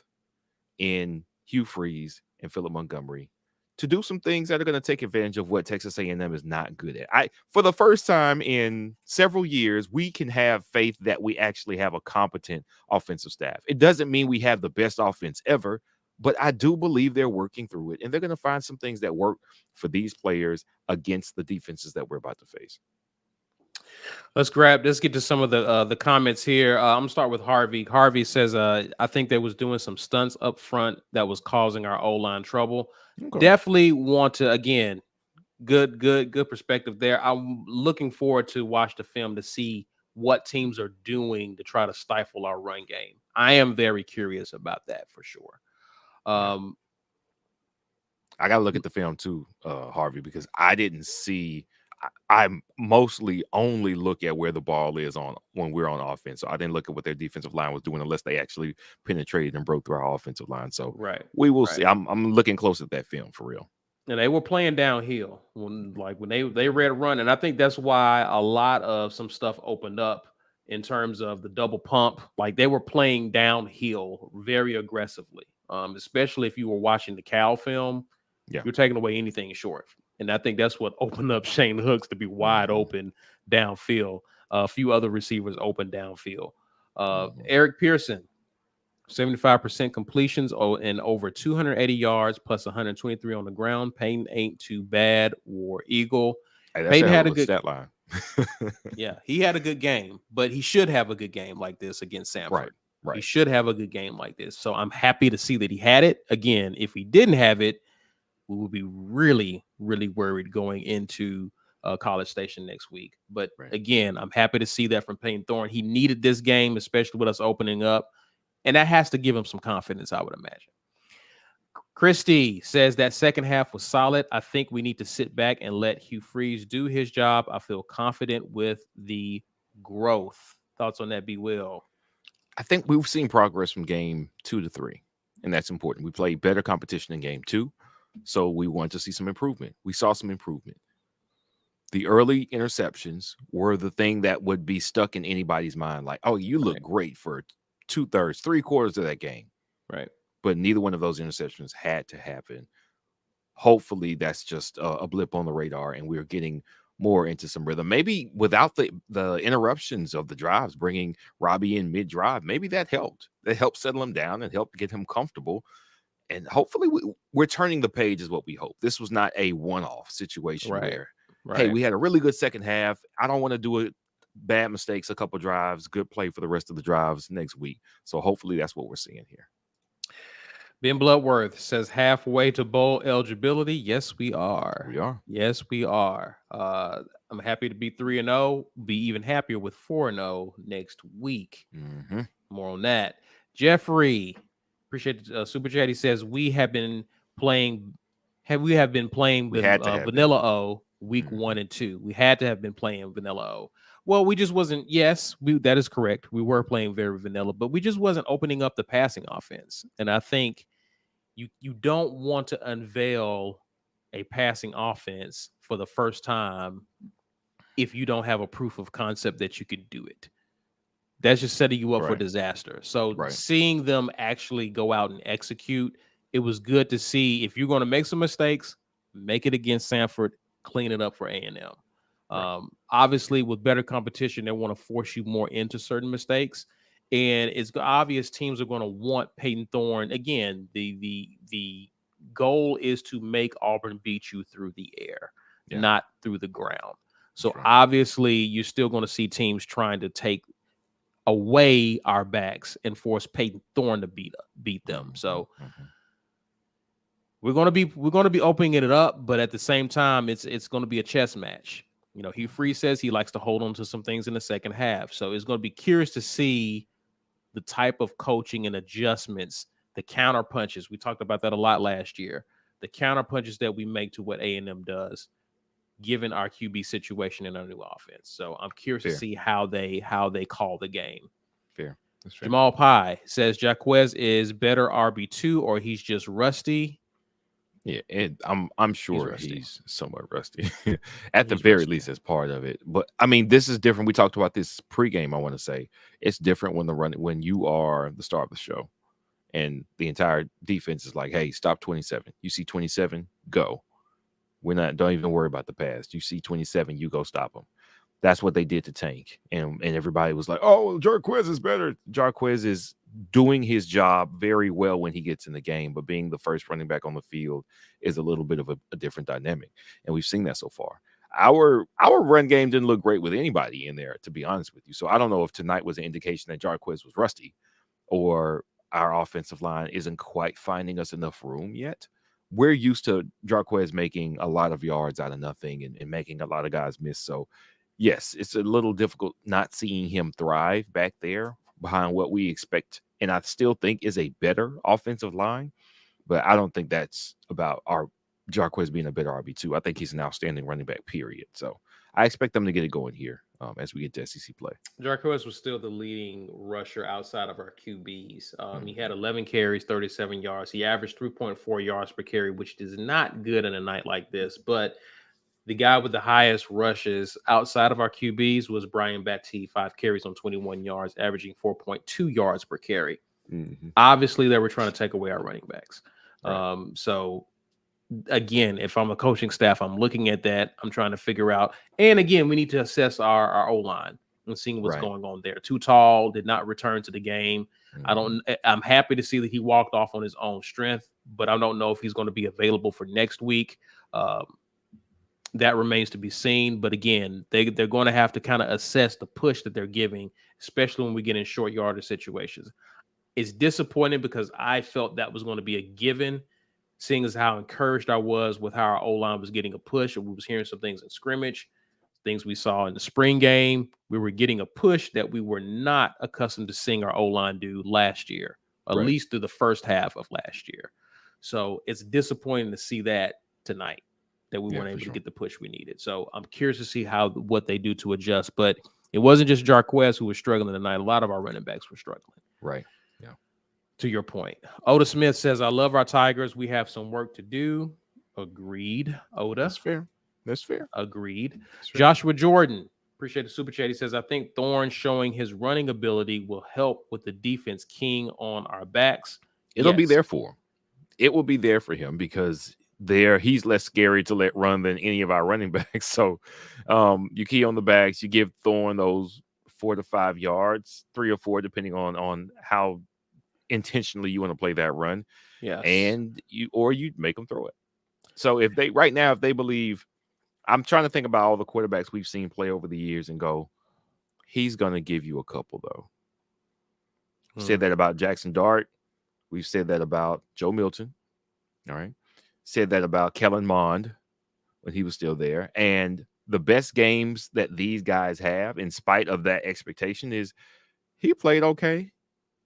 C: in Hugh Freeze and Philip Montgomery to do some things that are going to take advantage of what Texas A&M is not good at. For the first time in several years, we can have faith that we actually have a competent offensive staff. It doesn't mean we have the best offense ever, but I do believe they're working through it, and they're going to find some things that work for these players against the defenses that we're about to face.
B: Let's get to some of the comments here. I'm gonna start with Harvey. Harvey says, I think they was doing some stunts up front that was causing our O-line trouble. Okay. Definitely want to, again, good perspective there. I'm looking forward to watch the film to see what teams are doing to try to stifle our run game. I am very curious about that for sure.
C: I got to look at the film too, Harvey, because I didn't see. I mostly only look at where the ball is on when we're on offense. So I didn't look at what their defensive line was doing unless they actually penetrated and broke through our offensive line. So we will see. I'm looking close at that film for real.
B: And they were playing downhill when they read run, and I think that's why a lot of some stuff opened up in terms of the double pump. Like they were playing downhill very aggressively, especially if you were watching the Cal film. Yeah, you're taking away anything short. And I think that's what opened up Shane Hooks to be wide open downfield. A few other receivers open downfield. Eric Pearson, 75% completions and over 280 yards plus 123 on the ground. Peyton ain't too bad. War Eagle.
C: Hey, Peyton had a good stat line.
B: Yeah, he had a good game, but he should have a good game like this against Samford.
C: Right.
B: He should have a good game like this. So I'm happy to see that he had it. Again, if he didn't have it, we would be really, really worried going into College Station next week. But again, I'm happy to see that from Peyton Thorne. He needed this game, especially with us opening up. And that has to give him some confidence, I would imagine. Christy says that second half was solid. I think we need to sit back and let Hugh Freeze do his job. I feel confident with the growth. Thoughts on that, B. Will?
C: I think we've seen progress from game 2 to 3, and that's important. We played better competition in game 2, so we want to see some improvement. We saw some improvement. The early interceptions were the thing that would be stuck in anybody's mind, like, oh, you look great for 2/3, 3/4 of that game.
B: Right.
C: But neither one of those interceptions had to happen. Hopefully that's just a blip on the radar and we're getting more into some rhythm. Maybe without the interruptions of the drives, bringing Robbie in mid-drive, maybe that helped. That helped settle him down and helped get him comfortable. And hopefully we're turning the page is what we hope. This was not a one-off situation where, hey, we had a really good second half. I don't want to do it. Bad mistakes, a couple drives, good play for the rest of the drives next week. So hopefully that's what we're seeing here.
B: Ben Bloodworth says halfway to bowl eligibility. Yes, we are.
C: We are.
B: Yes, we are. I'm happy to be 3-0. Be even happier with 4-0 next week. More on that. Jeffrey, appreciate the super chat. He says we have been playing. We have been playing Vanilla O week 1 and 2. We had to have been playing Vanilla O. Well, we just wasn't. Yes, that is correct. We were playing very vanilla, but we just wasn't opening up the passing offense. And I think you don't want to unveil a passing offense for the first time if you don't have a proof of concept that you could do it. That's just setting you up for disaster. So seeing them actually go out and execute, it was good to see. If you're going to make some mistakes, make it against Samford, clean it up for A&M. Obviously, with better competition, they want to force you more into certain mistakes. And it's obvious teams are going to want Peyton Thorne. Again, the goal is to make Auburn beat you through the air, not through the ground. So obviously, you're still going to see teams trying to take away our backs and force Peyton Thorne to beat them. So we're going to be opening it up, but at the same time, it's going to be a chess match. You know, Hugh Freeze says he likes to hold on to some things in the second half. So it's going to be curious to see the type of coaching and adjustments, the counter punches. We talked about that a lot last year. The counter punches that we make to what A&M does, given our QB situation and our new offense. So I'm curious to see how they call the game.
C: Fair. That's fair.
B: Jamal Pye says Jaquez is better RB2 or he's just rusty.
C: Yeah, I'm sure he's somewhat rusty at the very least as part of it. But I mean, this is different. We talked about this pregame. I want to say it's different when you are the star of the show and the entire defense is like, hey, stop 27. You see 27, go. Don't even worry about the pass. You see 27, you go stop them. That's what they did to Tank. And everybody was like, oh, Jarquez is better. Jarquez is doing his job very well when he gets in the game, but being the first running back on the field is a little bit of a different dynamic. And we've seen that so far. Our run game didn't look great with anybody in there, to be honest with you. So I don't know if tonight was an indication that Jarquez was rusty or our offensive line isn't quite finding us enough room yet. We're used to Jarquez making a lot of yards out of nothing and making a lot of guys miss. So yes, it's a little difficult not seeing him thrive back there behind what we expect. And I still think is a better offensive line, but I don't think that's about our Jarquez being a better RB2. I think he's an outstanding running back, period. So I expect them to get it going here as we get to SEC play.
B: Jarquez was still the leading rusher outside of our QBs. He had 11 carries, 37 yards. He averaged 3.4 yards per carry, which is not good in a night like this, but the guy with the highest rushes outside of our QBs was Brian Battie, 5 carries on 21 yards, averaging 4.2 yards per carry. Obviously, they were trying to take away our running backs. So, again, if I'm a coaching staff, I'm looking at that. I'm trying to figure out. And, again, we need to assess our O-line and seeing what's going on there. Too tall, did not return to the game. I'm happy to see that he walked off on his own strength, but I don't know if he's going to be available for next week. That remains to be seen. But again, they're going to have to kind of assess the push that they're giving, especially when we get in short yardage situations. It's disappointing because I felt that was going to be a given, seeing as how encouraged I was with how our O-line was getting a push, and we was hearing some things in scrimmage, things we saw in the spring game. We were getting a push that we were not accustomed to seeing our O-line do last year, at
C: Right.
B: least through the first half of last year. So it's disappointing to see that tonight, that we weren't able to get the push we needed. So I'm curious to see what they do to adjust. But it wasn't just Jarquez who was struggling tonight. A lot of our running backs were struggling.
C: Right. Yeah.
B: To your point. Oda Smith says, I love our Tigers. We have some work to do. Agreed, Oda.
C: That's fair. That's fair.
B: Agreed.
C: That's fair.
B: Joshua Jordan, appreciate the super chat. He says, I think Thorne showing his running ability will help with the defense keying on our backs.
C: It'll be there for him. It will be there for him because he's less scary to let run than any of our running backs. So you key on the backs, you give Thorne those 4 to 5 yards, 3 or 4, depending on how intentionally you want to play that run.
B: Yes.
C: And you make them throw it. So if they believe, I'm trying to think about all the quarterbacks we've seen play over the years and go, he's going to give you a couple though. We said that about Jackson Dart. We've said that about Joe Milton. All right. Said that about Kellen Mond when he was still there. And the best games that these guys have, in spite of that expectation, is he played okay,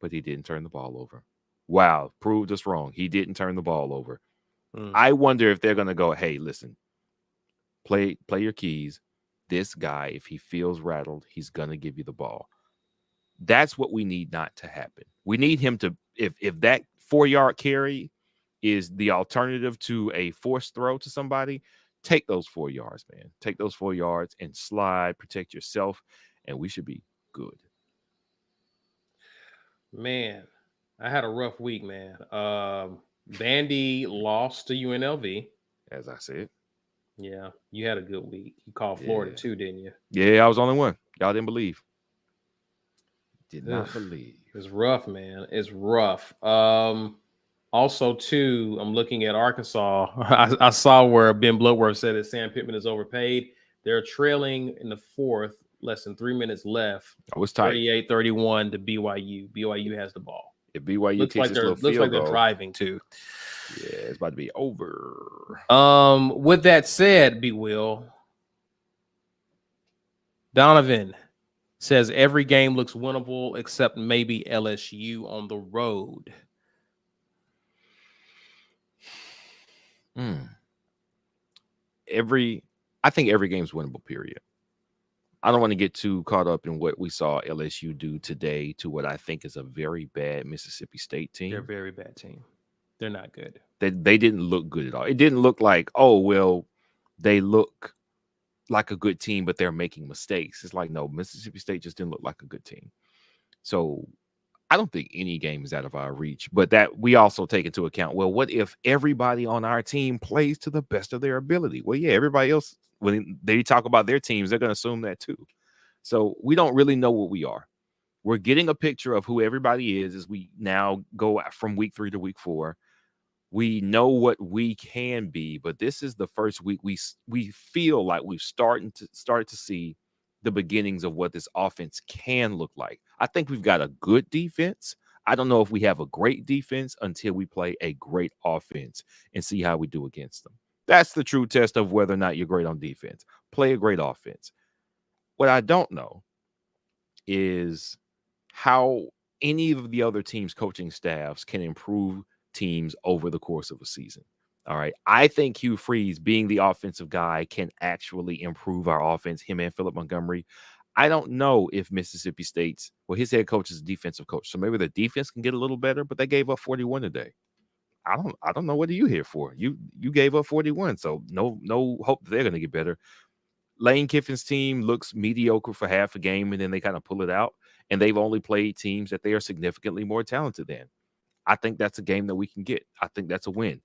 C: but he didn't turn the ball over. Wow. Proved us wrong. He didn't turn the ball over. I wonder if they're going to go, hey, listen, play your keys. This guy, if he feels rattled, he's going to give you the ball. That's what we need not to happen. We need him to, if that 4-yard carry is the alternative to a forced throw to somebody, take those 4 yards, man. Take those 4 yards and slide, protect yourself, and we should be good.
B: Man, I had a rough week, man. Vandy lost to UNLV.
C: As I said.
B: Yeah, you had a good week. You called Florida too, didn't you?
C: Yeah, I was the only one. Y'all didn't believe. Did not believe.
B: It's rough, man. It's rough. Also, too, I'm looking at Arkansas. I saw where Ben Bloodworth said that Sam Pittman is overpaid. They're trailing in the fourth, less than 3 minutes left.
C: I was tight.
B: 38-31 to BYU. BYU has the ball.
C: If BYU
B: looks like they're driving too.
C: Yeah, it's about to be over.
B: With that said, B. Will, Donovan says every game looks winnable except maybe LSU on the road.
C: I think every game's winnable, period. I don't want to get too caught up in what we saw LSU do today to what I think is a very bad Mississippi State team.
B: They're a very bad team. They're not good.
C: They didn't look good at all. It didn't look like, oh, well, they look like a good team, but they're making mistakes. It's like, no, Mississippi State just didn't look like a good team. So I don't think any game is out of our reach, but that we also take into account, well, what if everybody on our team plays to the best of their ability? Well, yeah, everybody else, when they talk about their teams, they're going to assume that too. So we don't really know what we are. We're getting a picture of who everybody is as we now go from week 3 to week 4. We know what we can be, but this is the first week we feel like we've started to see the beginnings of what this offense can look like. I think we've got a good defense. I don't know if we have a great defense until we play a great offense and see how we do against them. That's the true test of whether or not you're great on defense. Play a great offense. What I don't know is how any of the other teams' coaching staffs can improve teams over the course of a season. All right. I think Hugh Freeze, being the offensive guy, can actually improve our offense, him and Philip Montgomery. I don't know if Mississippi State's, well, his head coach is a defensive coach, so maybe the defense can get a little better, but they gave up 41 today. I don't know what are you here for. You gave up 41, so no hope that they're going to get better. Lane Kiffin's team looks mediocre for half a game, and then they kind of pull it out, and they've only played teams that they are significantly more talented than. I think that's a game that we can get. I think that's a win.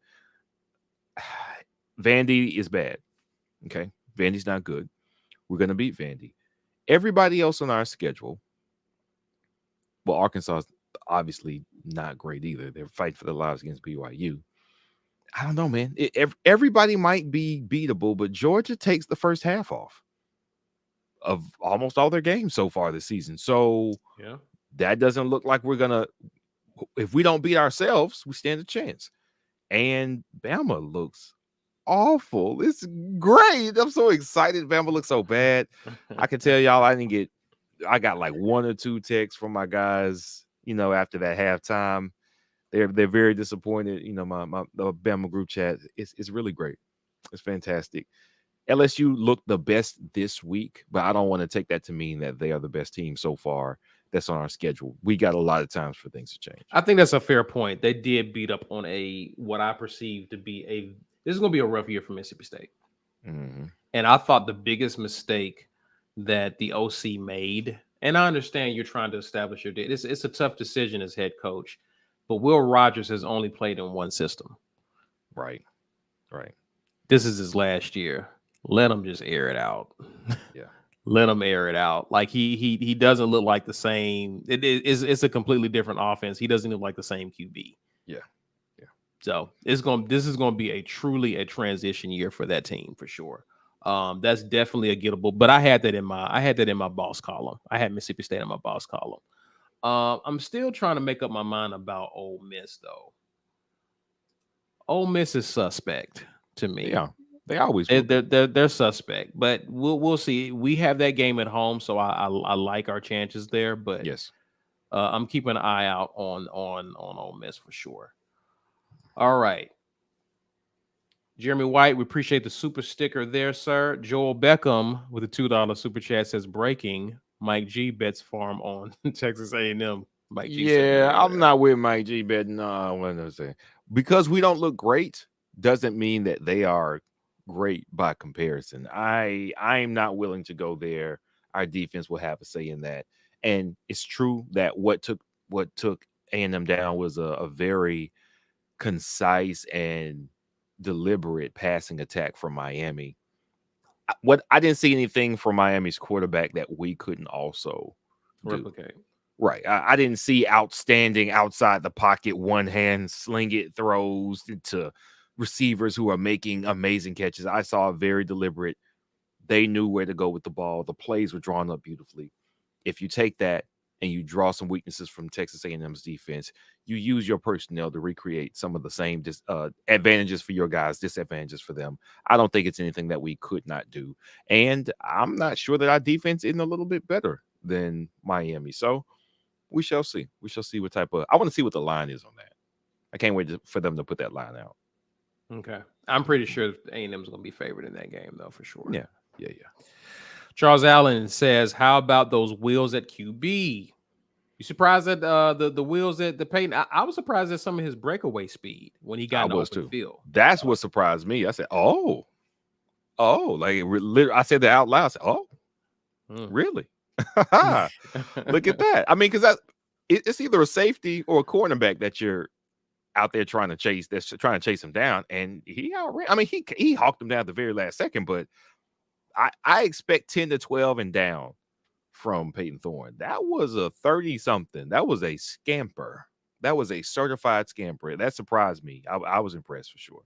C: Vandy is bad. Okay. Vandy's not good. We're going to beat Vandy. Everybody else on our schedule, well, Arkansas is obviously not great either. They're fighting for their lives against BYU. I don't know, man. Everybody might be beatable, but Georgia takes the first half off of almost all their games so far this season. So
B: yeah,
C: that doesn't look like we're going to, if we don't beat ourselves, we stand a chance. And Bama looks awful. It's great. I'm so excited. Bama looks so bad. I can tell y'all I got like 1 or 2 texts from my guys, after that halftime. They're very disappointed. The Bama group chat it's really great. It's fantastic. LSU looked the best this week, but I don't want to take that to mean that they are the best team so far that's on our schedule. We got a lot of times for things to change.
B: I think that's a fair point. They did beat up on what I perceive to be this is going to be a rough year for Mississippi State.
C: Mm-hmm.
B: And I thought the biggest mistake that the OC made, and I understand you're trying to establish it's a tough decision as head coach, but Will Rogers has only played in one system.
C: Right.
B: This is his last year. Let him just air it out.
C: Yeah.
B: Let him air it out. Like he doesn't look like the same. It's a completely different offense. He doesn't look like the same QB.
C: Yeah.
B: So this is gonna be a transition year for that team for sure. That's definitely a gettable. But I had that in my boss column. I had Mississippi State in my boss column. I'm still trying to make up my mind about Ole Miss though. Ole Miss is suspect to me.
C: Yeah. They always
B: they're suspect, but we'll see. We have that game at home, so I like our chances there. But
C: yes,
B: I'm keeping an eye out on Ole Miss for sure. All right, Jeremy White, we appreciate the super sticker there, sir. Joel Beckham with a $2 super chat says breaking. Mike G bets farm on Texas A&M. Mike G
C: yeah, I'm not with Mike G betting. No, what am I saying? Because we don't look great doesn't mean that they are great by comparison. I'm not willing to go there. Our defense will have a say in that. And it's true that what took A&M down was a very concise and deliberate passing attack from Miami. I didn't see anything from Miami's quarterback that we couldn't also
B: replicate.
C: Right. I didn't see outstanding outside the pocket, one hand sling it throws to receivers who are making amazing catches. I saw a very deliberate. They knew where to go with the ball. The plays were drawn up beautifully. If you take that and you draw some weaknesses from Texas A&M's defense, you use your personnel to recreate some of the same advantages for your guys, disadvantages for them. I don't think it's anything that we could not do. And I'm not sure that our defense isn't a little bit better than Miami. So we shall see. We shall see what type of. I want to see what the line is on that. I can't wait for them to put that line out.
B: Okay, I'm pretty sure A&M is going to be favored in that game, though, for sure.
C: Yeah.
B: Charles Allen says, "How about those wheels at QB? You surprised at the wheels at the Peyton? I was surprised at some of his breakaway speed when he got off the field. That's
C: what surprised me. I said, oh, like I said that out loud. I said, oh, really? Look at that. I mean, because it's either a safety or a cornerback that you're out there trying to chase. That's trying to chase him down, and he outran. I mean, he hawked him down at the very last second. But I expect 10 to 12 and down from Peyton Thorne. That was a 30-something. That was a scamper. That was a certified scamper. That surprised me. I was impressed for sure.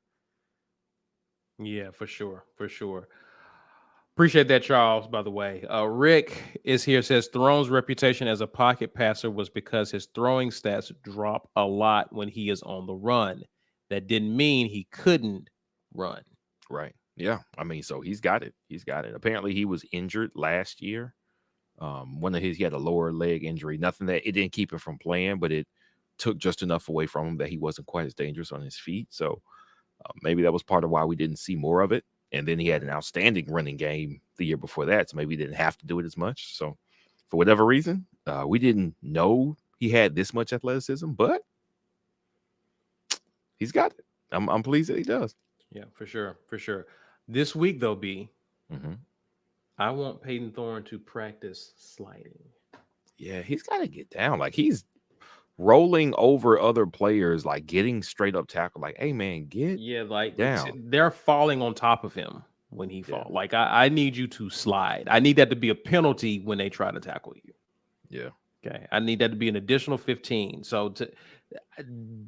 B: Yeah, for sure. Appreciate that, Charles, by the way. Rick is here, says Throne's reputation as a pocket passer was because his throwing stats drop a lot when he is on the run. That didn't mean he couldn't run.
C: Right. Yeah. I mean, so he's got it. Apparently he was injured last year. He had a lower leg injury. Nothing that it didn't keep him from playing, but it took just enough away from him that he wasn't quite as dangerous on his feet. So maybe that was part of why we didn't see more of it. And then he had an outstanding running game the year before that. So maybe he didn't have to do it as much. So for whatever reason, we didn't know he had this much athleticism, but he's got it. I'm pleased that he does.
B: Yeah, for sure. This week, though, B, I want Peyton Thorne to practice sliding.
C: Yeah, he's got to get down. Like, he's rolling over other players, like getting straight up tackle. Like, hey, man, get down.
B: They're falling on top of him when he falls. Like, I need you to slide. I need that to be a penalty when they try to tackle you.
C: Yeah.
B: Okay. I need that to be an additional 15. So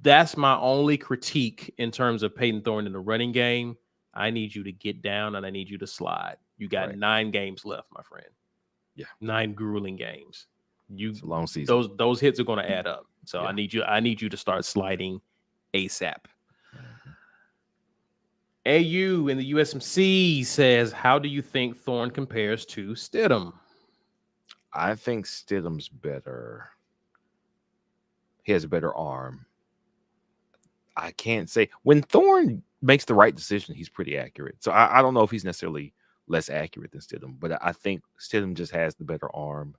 B: that's my only critique in terms of Peyton Thorne in the running game. I need you to get down and I need you to slide. You got 9 games left, my friend.
C: Yeah.
B: 9 grueling games.
C: It's a long season.
B: Those hits are going to add up. So I need you to start sliding ASAP. AU in the USMC says, how do you think Thorne compares to Stidham?
C: I think Stidham's better. He has a better arm. I can't say when Thorne makes the right decision, he's pretty accurate. So I don't know if he's necessarily less accurate than Stidham, but I think Stidham just has the better arm.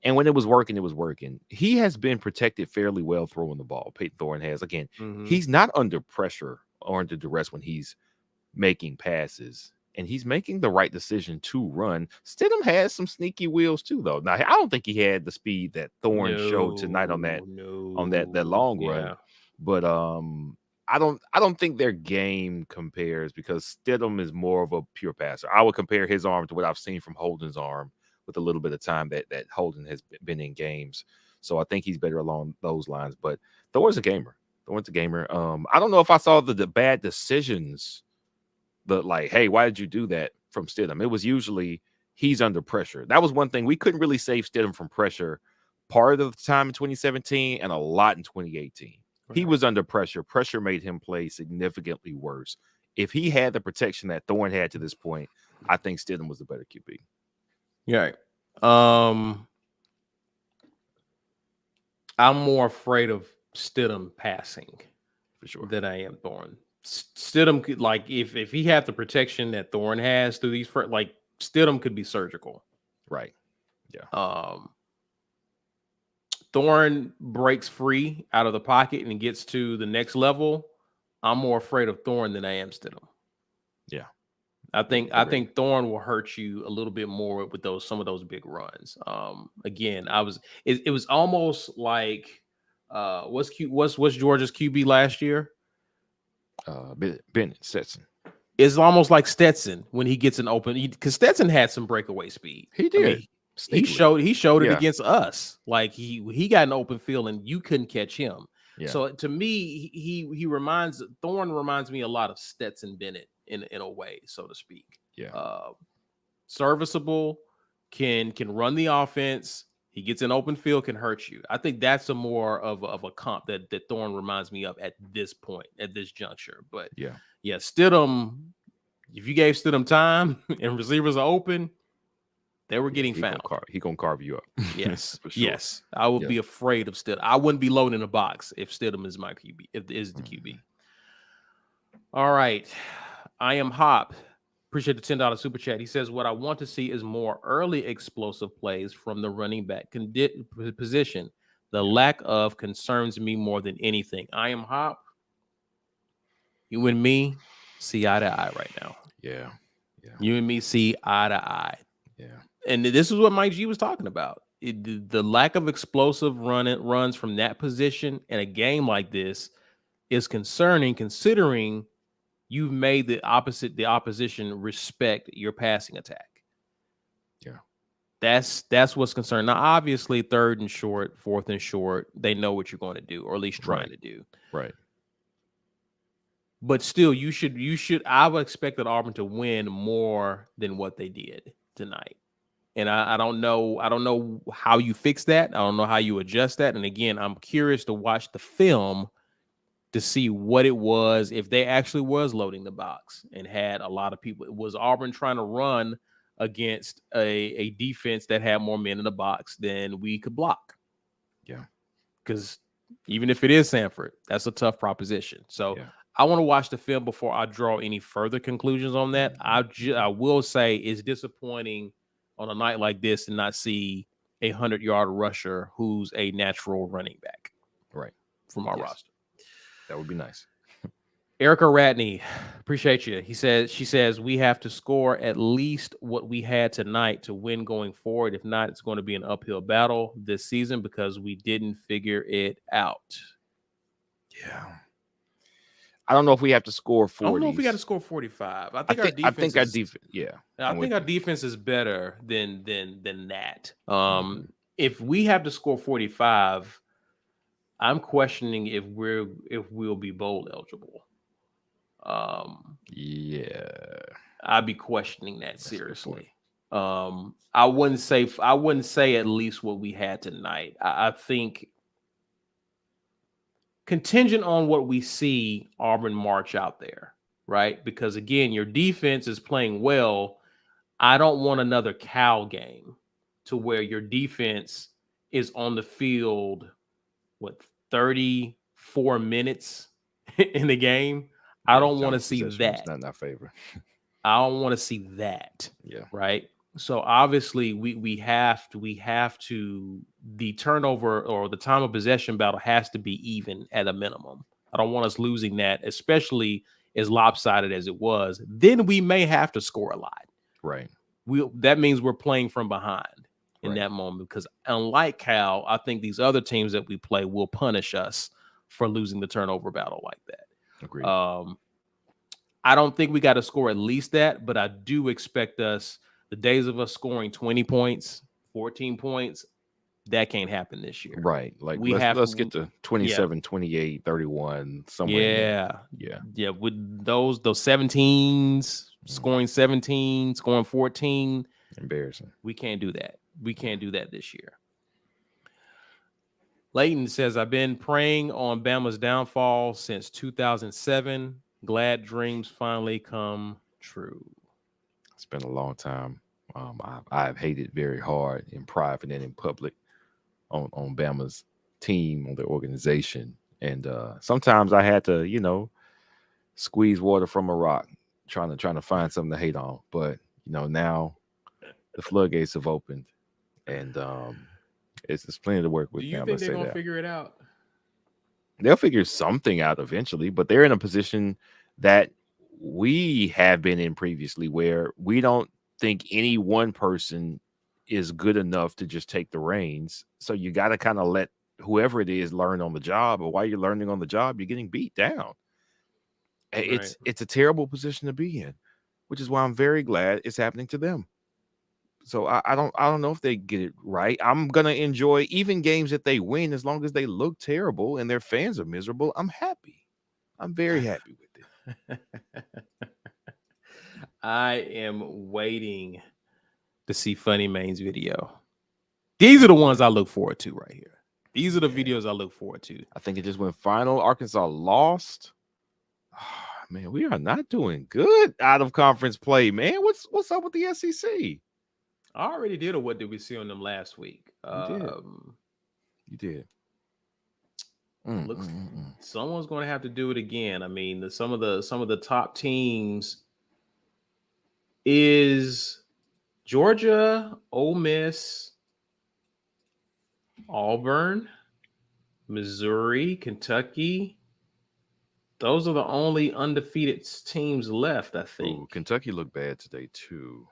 C: And when it was working, it was working. He has been protected fairly well throwing the ball. Peyton Thorne has. Again, he's not under pressure or under duress when he's making passes, and he's making the right decision to run. Stidham has some sneaky wheels too, though. Now, I don't think he had the speed that Thorne showed tonight on that long run. But I don't think their game compares because Stidham is more of a pure passer. I would compare his arm to what I've seen from Holden's arm with a little bit of time that Holden has been in games. So I think he's better along those lines. But Thorne's a gamer. I don't know if I saw the bad decisions. But like, hey, why did you do that from Stidham? It was usually he's under pressure. That was one thing. We couldn't really save Stidham from pressure part of the time in 2017 and a lot in 2018. Right. He was under pressure. Pressure made him play significantly worse. If he had the protection that Thorne had to this point, I think Stidham was the better QB.
B: Yeah. I'm more afraid of Stidham passing
C: for sure
B: than I am Thorne. Stidham could, like, if he had the protection that Thorne has through these, like, Stidham could be surgical,
C: right? Yeah.
B: Thorne breaks free out of the pocket and gets to the next level. I'm more afraid of Thorne than I am Stidham.
C: Yeah,
B: I think Thorne will hurt you a little bit more with some of those big runs. Again, it was almost like what's Georgia's QB last year?
C: Bennett Stetson.
B: It's almost like Stetson when he gets an open, because Stetson had some breakaway speed.
C: He did. I
B: mean, he showed it against us. Like he got an open field and you couldn't catch him. Yeah. So to me, Thorne reminds me a lot of Stetson Bennett in a way, so to speak.
C: Yeah.
B: Serviceable, can run the offense. He gets an open field, can hurt you. I think that's a more of a comp that Thorne reminds me of at this point, at this juncture. But yeah, Stidham, if you gave Stidham time and receivers are open, they were getting found.
C: He gonna carve you up.
B: Yes,
C: for sure.
B: Yes. I would be afraid of Stidham. I wouldn't be loading a box if Stidham is my QB. If is the QB. All right, I am Hop. Appreciate the $10 super chat. He says, what I want to see is more early explosive plays from the running back position. The lack of concerns me more than anything. I am Hop. You and me see eye to eye right now.
C: Yeah.
B: You and me see eye to eye.
C: Yeah.
B: And this is what Mike G was talking about. The lack of explosive runs from that position in a game like this is concerning, considering you've made the opposition respect your passing attack.
C: Yeah.
B: That's what's concerned. Now, obviously, 3rd and short, 4th and short, they know what you're going to do, or at least trying to do.
C: Right.
B: But still, you should. I would expect that Auburn to win more than what they did tonight. And I don't know how you fix that. I don't know how you adjust that. And again, I'm curious to watch the film to see what it was, if they actually was loading the box and had a lot of people. Was Auburn trying to run against a defense that had more men in the box than we could block?
C: Yeah.
B: Because even if it is Samford, that's a tough proposition. So I want to watch the film before I draw any further conclusions on that. I will say it's disappointing on a night like this to not see a 100-yard rusher who's a natural running back.
C: Right.
B: From our roster.
C: That would be nice.
B: Erica Ratney, appreciate you. She says we have to score at least what we had tonight to win going forward. If not, it's going to be an uphill battle this season because we didn't figure it out.
C: Yeah. I don't know if we have to score 40.
B: I don't know if we got to score 45. I think our defense is better than that. If we have to score 45, I'm questioning if we'll be bowl eligible. I'd be questioning that seriously. I wouldn't say at least what we had tonight. I think contingent on what we see Auburn march out there, right? Because again, your defense is playing well. I don't want another Cal game to where your defense is on the field, 34 minutes in the game. I don't want to see that.
C: Not in our favor.
B: I don't want to see that.
C: Yeah.
B: Right. So obviously we have to the turnover or the time of possession battle has to be even at a minimum. I don't want us losing that, especially as lopsided as it was. Then we may have to score a lot.
C: Right.
B: That means we're playing from behind in
C: Right.
B: that moment, because unlike Cal, I think these other teams that we play will punish us for losing the turnover battle like that.
C: Agreed.
B: I don't think we got to score at least that, but I do expect us, the days of us scoring 20 points, 14 points, that can't happen this year.
C: Right. Like let's get to 27, 28, 31, somewhere.
B: Yeah. Yeah. With those 17s, scoring 17, scoring 14.
C: Embarrassing.
B: We can't do that. We can't do that this year. Layton says, I've been praying on Bama's downfall since 2007. Glad dreams finally come true.
C: It's been a long time. I've hated very hard in private and in public on Bama's team, on their organization. And sometimes I had to, squeeze water from a rock, trying to find something to hate on. But, now the floodgates have opened, and it's plenty to work with.
B: Do you think they're going to figure it out?
C: They'll figure something out eventually, but they're in a position that we have been in previously where we don't think any one person is good enough to just take the reins. So you got to kind of let whoever it is learn on the job, or while you're learning on the job, you're getting beat down. Right. It's a terrible position to be in, which is why I'm very glad it's happening to them. So I don't know if they get it right. I'm gonna enjoy even games that they win, as long as they look terrible and their fans are miserable. I'm happy. I'm very happy with it.
B: I am waiting to see Funny Main's video. These are the ones I look forward to right here. These are the videos I look forward to.
C: I think it just went final. Arkansas lost. Oh, man, we are not doing good out of conference play, man. What's up with the SEC?
B: I already did a what did we see on them last week.
C: You did.
B: Someone's going to have to do it again. I mean, some of the top teams is Georgia, Ole Miss, Auburn, Missouri, Kentucky. Those are the only undefeated teams left, I think.
C: Ooh, Kentucky looked bad today too.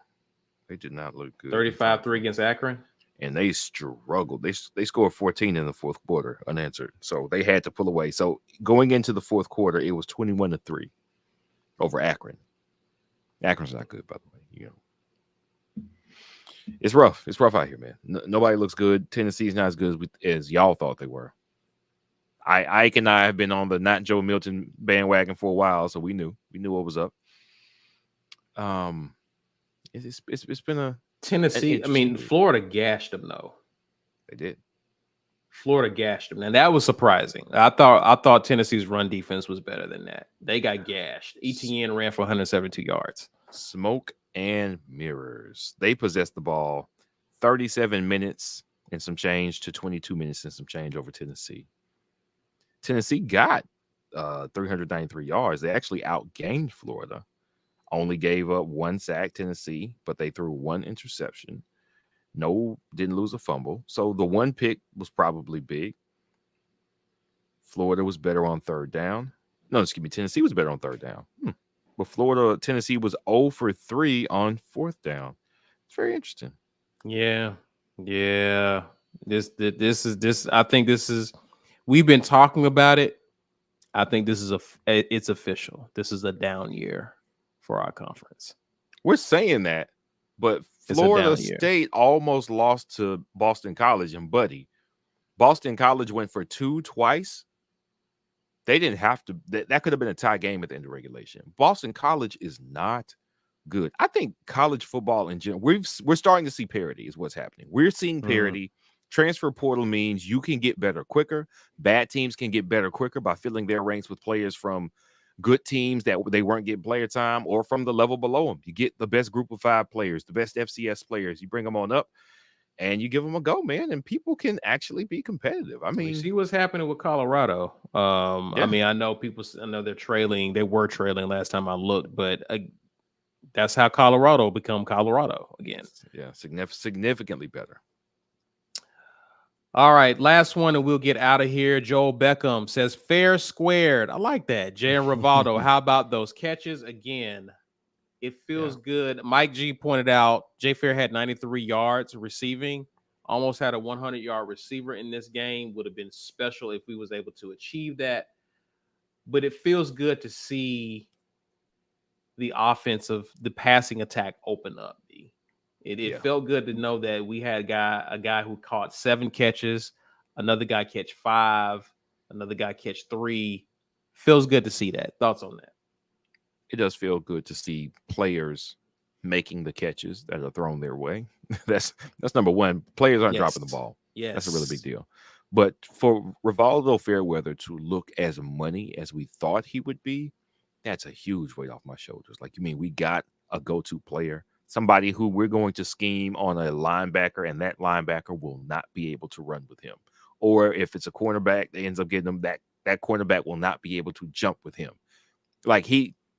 C: They did not look good.
B: 35-3 against Akron.
C: And they struggled. They scored 14 in the fourth quarter unanswered. So they had to pull away. So going into the fourth quarter, it was 21-3 over Akron. Akron's not good, by the way. It's rough. It's rough out here, man. Nobody looks good. Tennessee's not as good as y'all thought they were. Ike and I have been on the not Joe Milton bandwagon for a while, so we knew what was up. It's been a
B: Tennessee. I mean, Florida gashed them though.
C: They did.
B: Florida gashed them, and that was surprising. I thought Tennessee's run defense was better than that. They got gashed. ETN ran for 172 yards.
C: Smoke and mirrors. They possessed the ball 37 minutes and some change to 22 minutes and some change over Tennessee. Tennessee got 393 yards. They actually outgained Florida. Only gave up one sack, Tennessee, but they threw one interception. Didn't lose a fumble. So the one pick was probably big. Florida was better on third down. No, excuse me. Tennessee was better on third down. But Tennessee was 0 for 3 on fourth down. It's very interesting.
B: Yeah. I think this is, we've been talking about it. I think this is it's official. This is a down year for our conference.
C: We're saying that, but Florida State almost lost to Boston College, and buddy, Boston College went for 2 twice. They didn't have to. That could have been a tie game at the end of regulation. Boston College is not good. I think college football in general, we're starting to see parity is what's happening. We're seeing parity Transfer portal means you can get better quicker. Bad teams can get better quicker by filling their ranks with players from good teams that they weren't getting player time, or from the level below them. You get the best group of 5 players, the best FCS players. You bring them on up and you give them a go, man, and people can actually be competitive. I mean,
B: you see what's happening with Colorado. I mean, I know they're trailing. They were trailing last time I looked, but that's how Colorado become Colorado again.
C: Yeah, significantly better.
B: All right, last one, and we'll get out of here. Joel Beckham says fair squared. I like that. Jay and Rivaldo, how about those catches again? It feels good. Mike G pointed out Jay Fair had 93 yards receiving, almost had a 100-yard receiver in this game. Would have been special if we was able to achieve that. But it feels good to see the the passing attack open up. It felt good to know that we had a guy who caught 7 catches, another guy catch 5, another guy catch 3. Feels good to see that. Thoughts on that?
C: It does feel good to see players making the catches that are thrown their way. That's number one. Players aren't dropping the ball.
B: Yes.
C: That's a really big deal. But for Rivaldo Fairweather to look as money as we thought he would be, that's a huge weight off my shoulders. Like, you mean we got a go-to player, somebody who we're going to scheme on a linebacker, and that linebacker will not be able to run with him. Or if it's a cornerback that ends up getting him, that cornerback will not be able to jump with him. Like,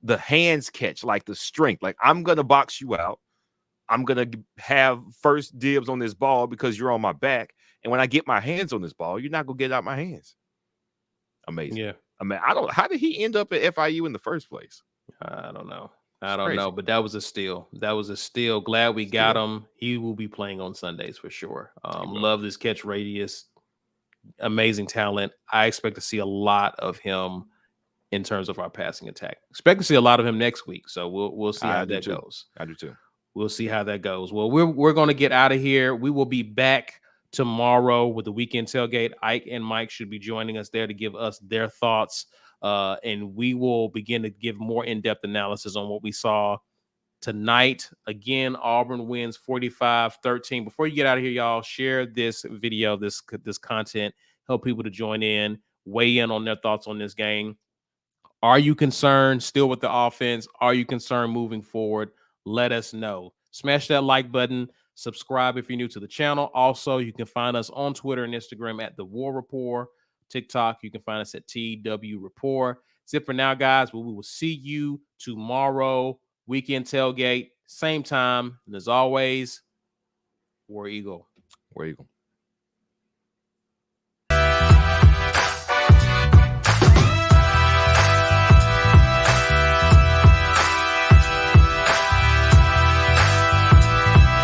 C: the hands catch, like the strength, like, I'm going to box you out. I'm going to have first dibs on this ball because you're on my back. And when I get my hands on this ball, you're not going to get it out my hands. Amazing.
B: Yeah.
C: I mean, how did he end up at FIU in the first place?
B: I don't know. But that was a steal. Glad we got him. He will be playing on Sundays for sure. Love this catch radius. Amazing talent. I expect to see a lot of him in terms of our passing attack. Expect to see a lot of him next week. So we'll see how that goes.
C: I do too.
B: We'll see how that goes. Well, we're going to get out of here. We will be back tomorrow with the weekend tailgate. Ike and Mike should be joining us there to give us their thoughts. And we will begin to give more in-depth analysis on what we saw tonight. Again, Auburn wins 45-13. Before you get out of here, y'all, share this video, this content, help people to join in, weigh in on their thoughts on this game. Are you concerned still with the offense? Are you concerned moving forward? Let us know. Smash that like button. Subscribe if you're new to the channel. Also, you can find us on Twitter and Instagram at The War Rapport. TikTok, you can find us at TW Rapport. That's it for now, guys. But we will see you tomorrow. Weekend tailgate, same time. And as always, War Eagle.
C: War Eagle.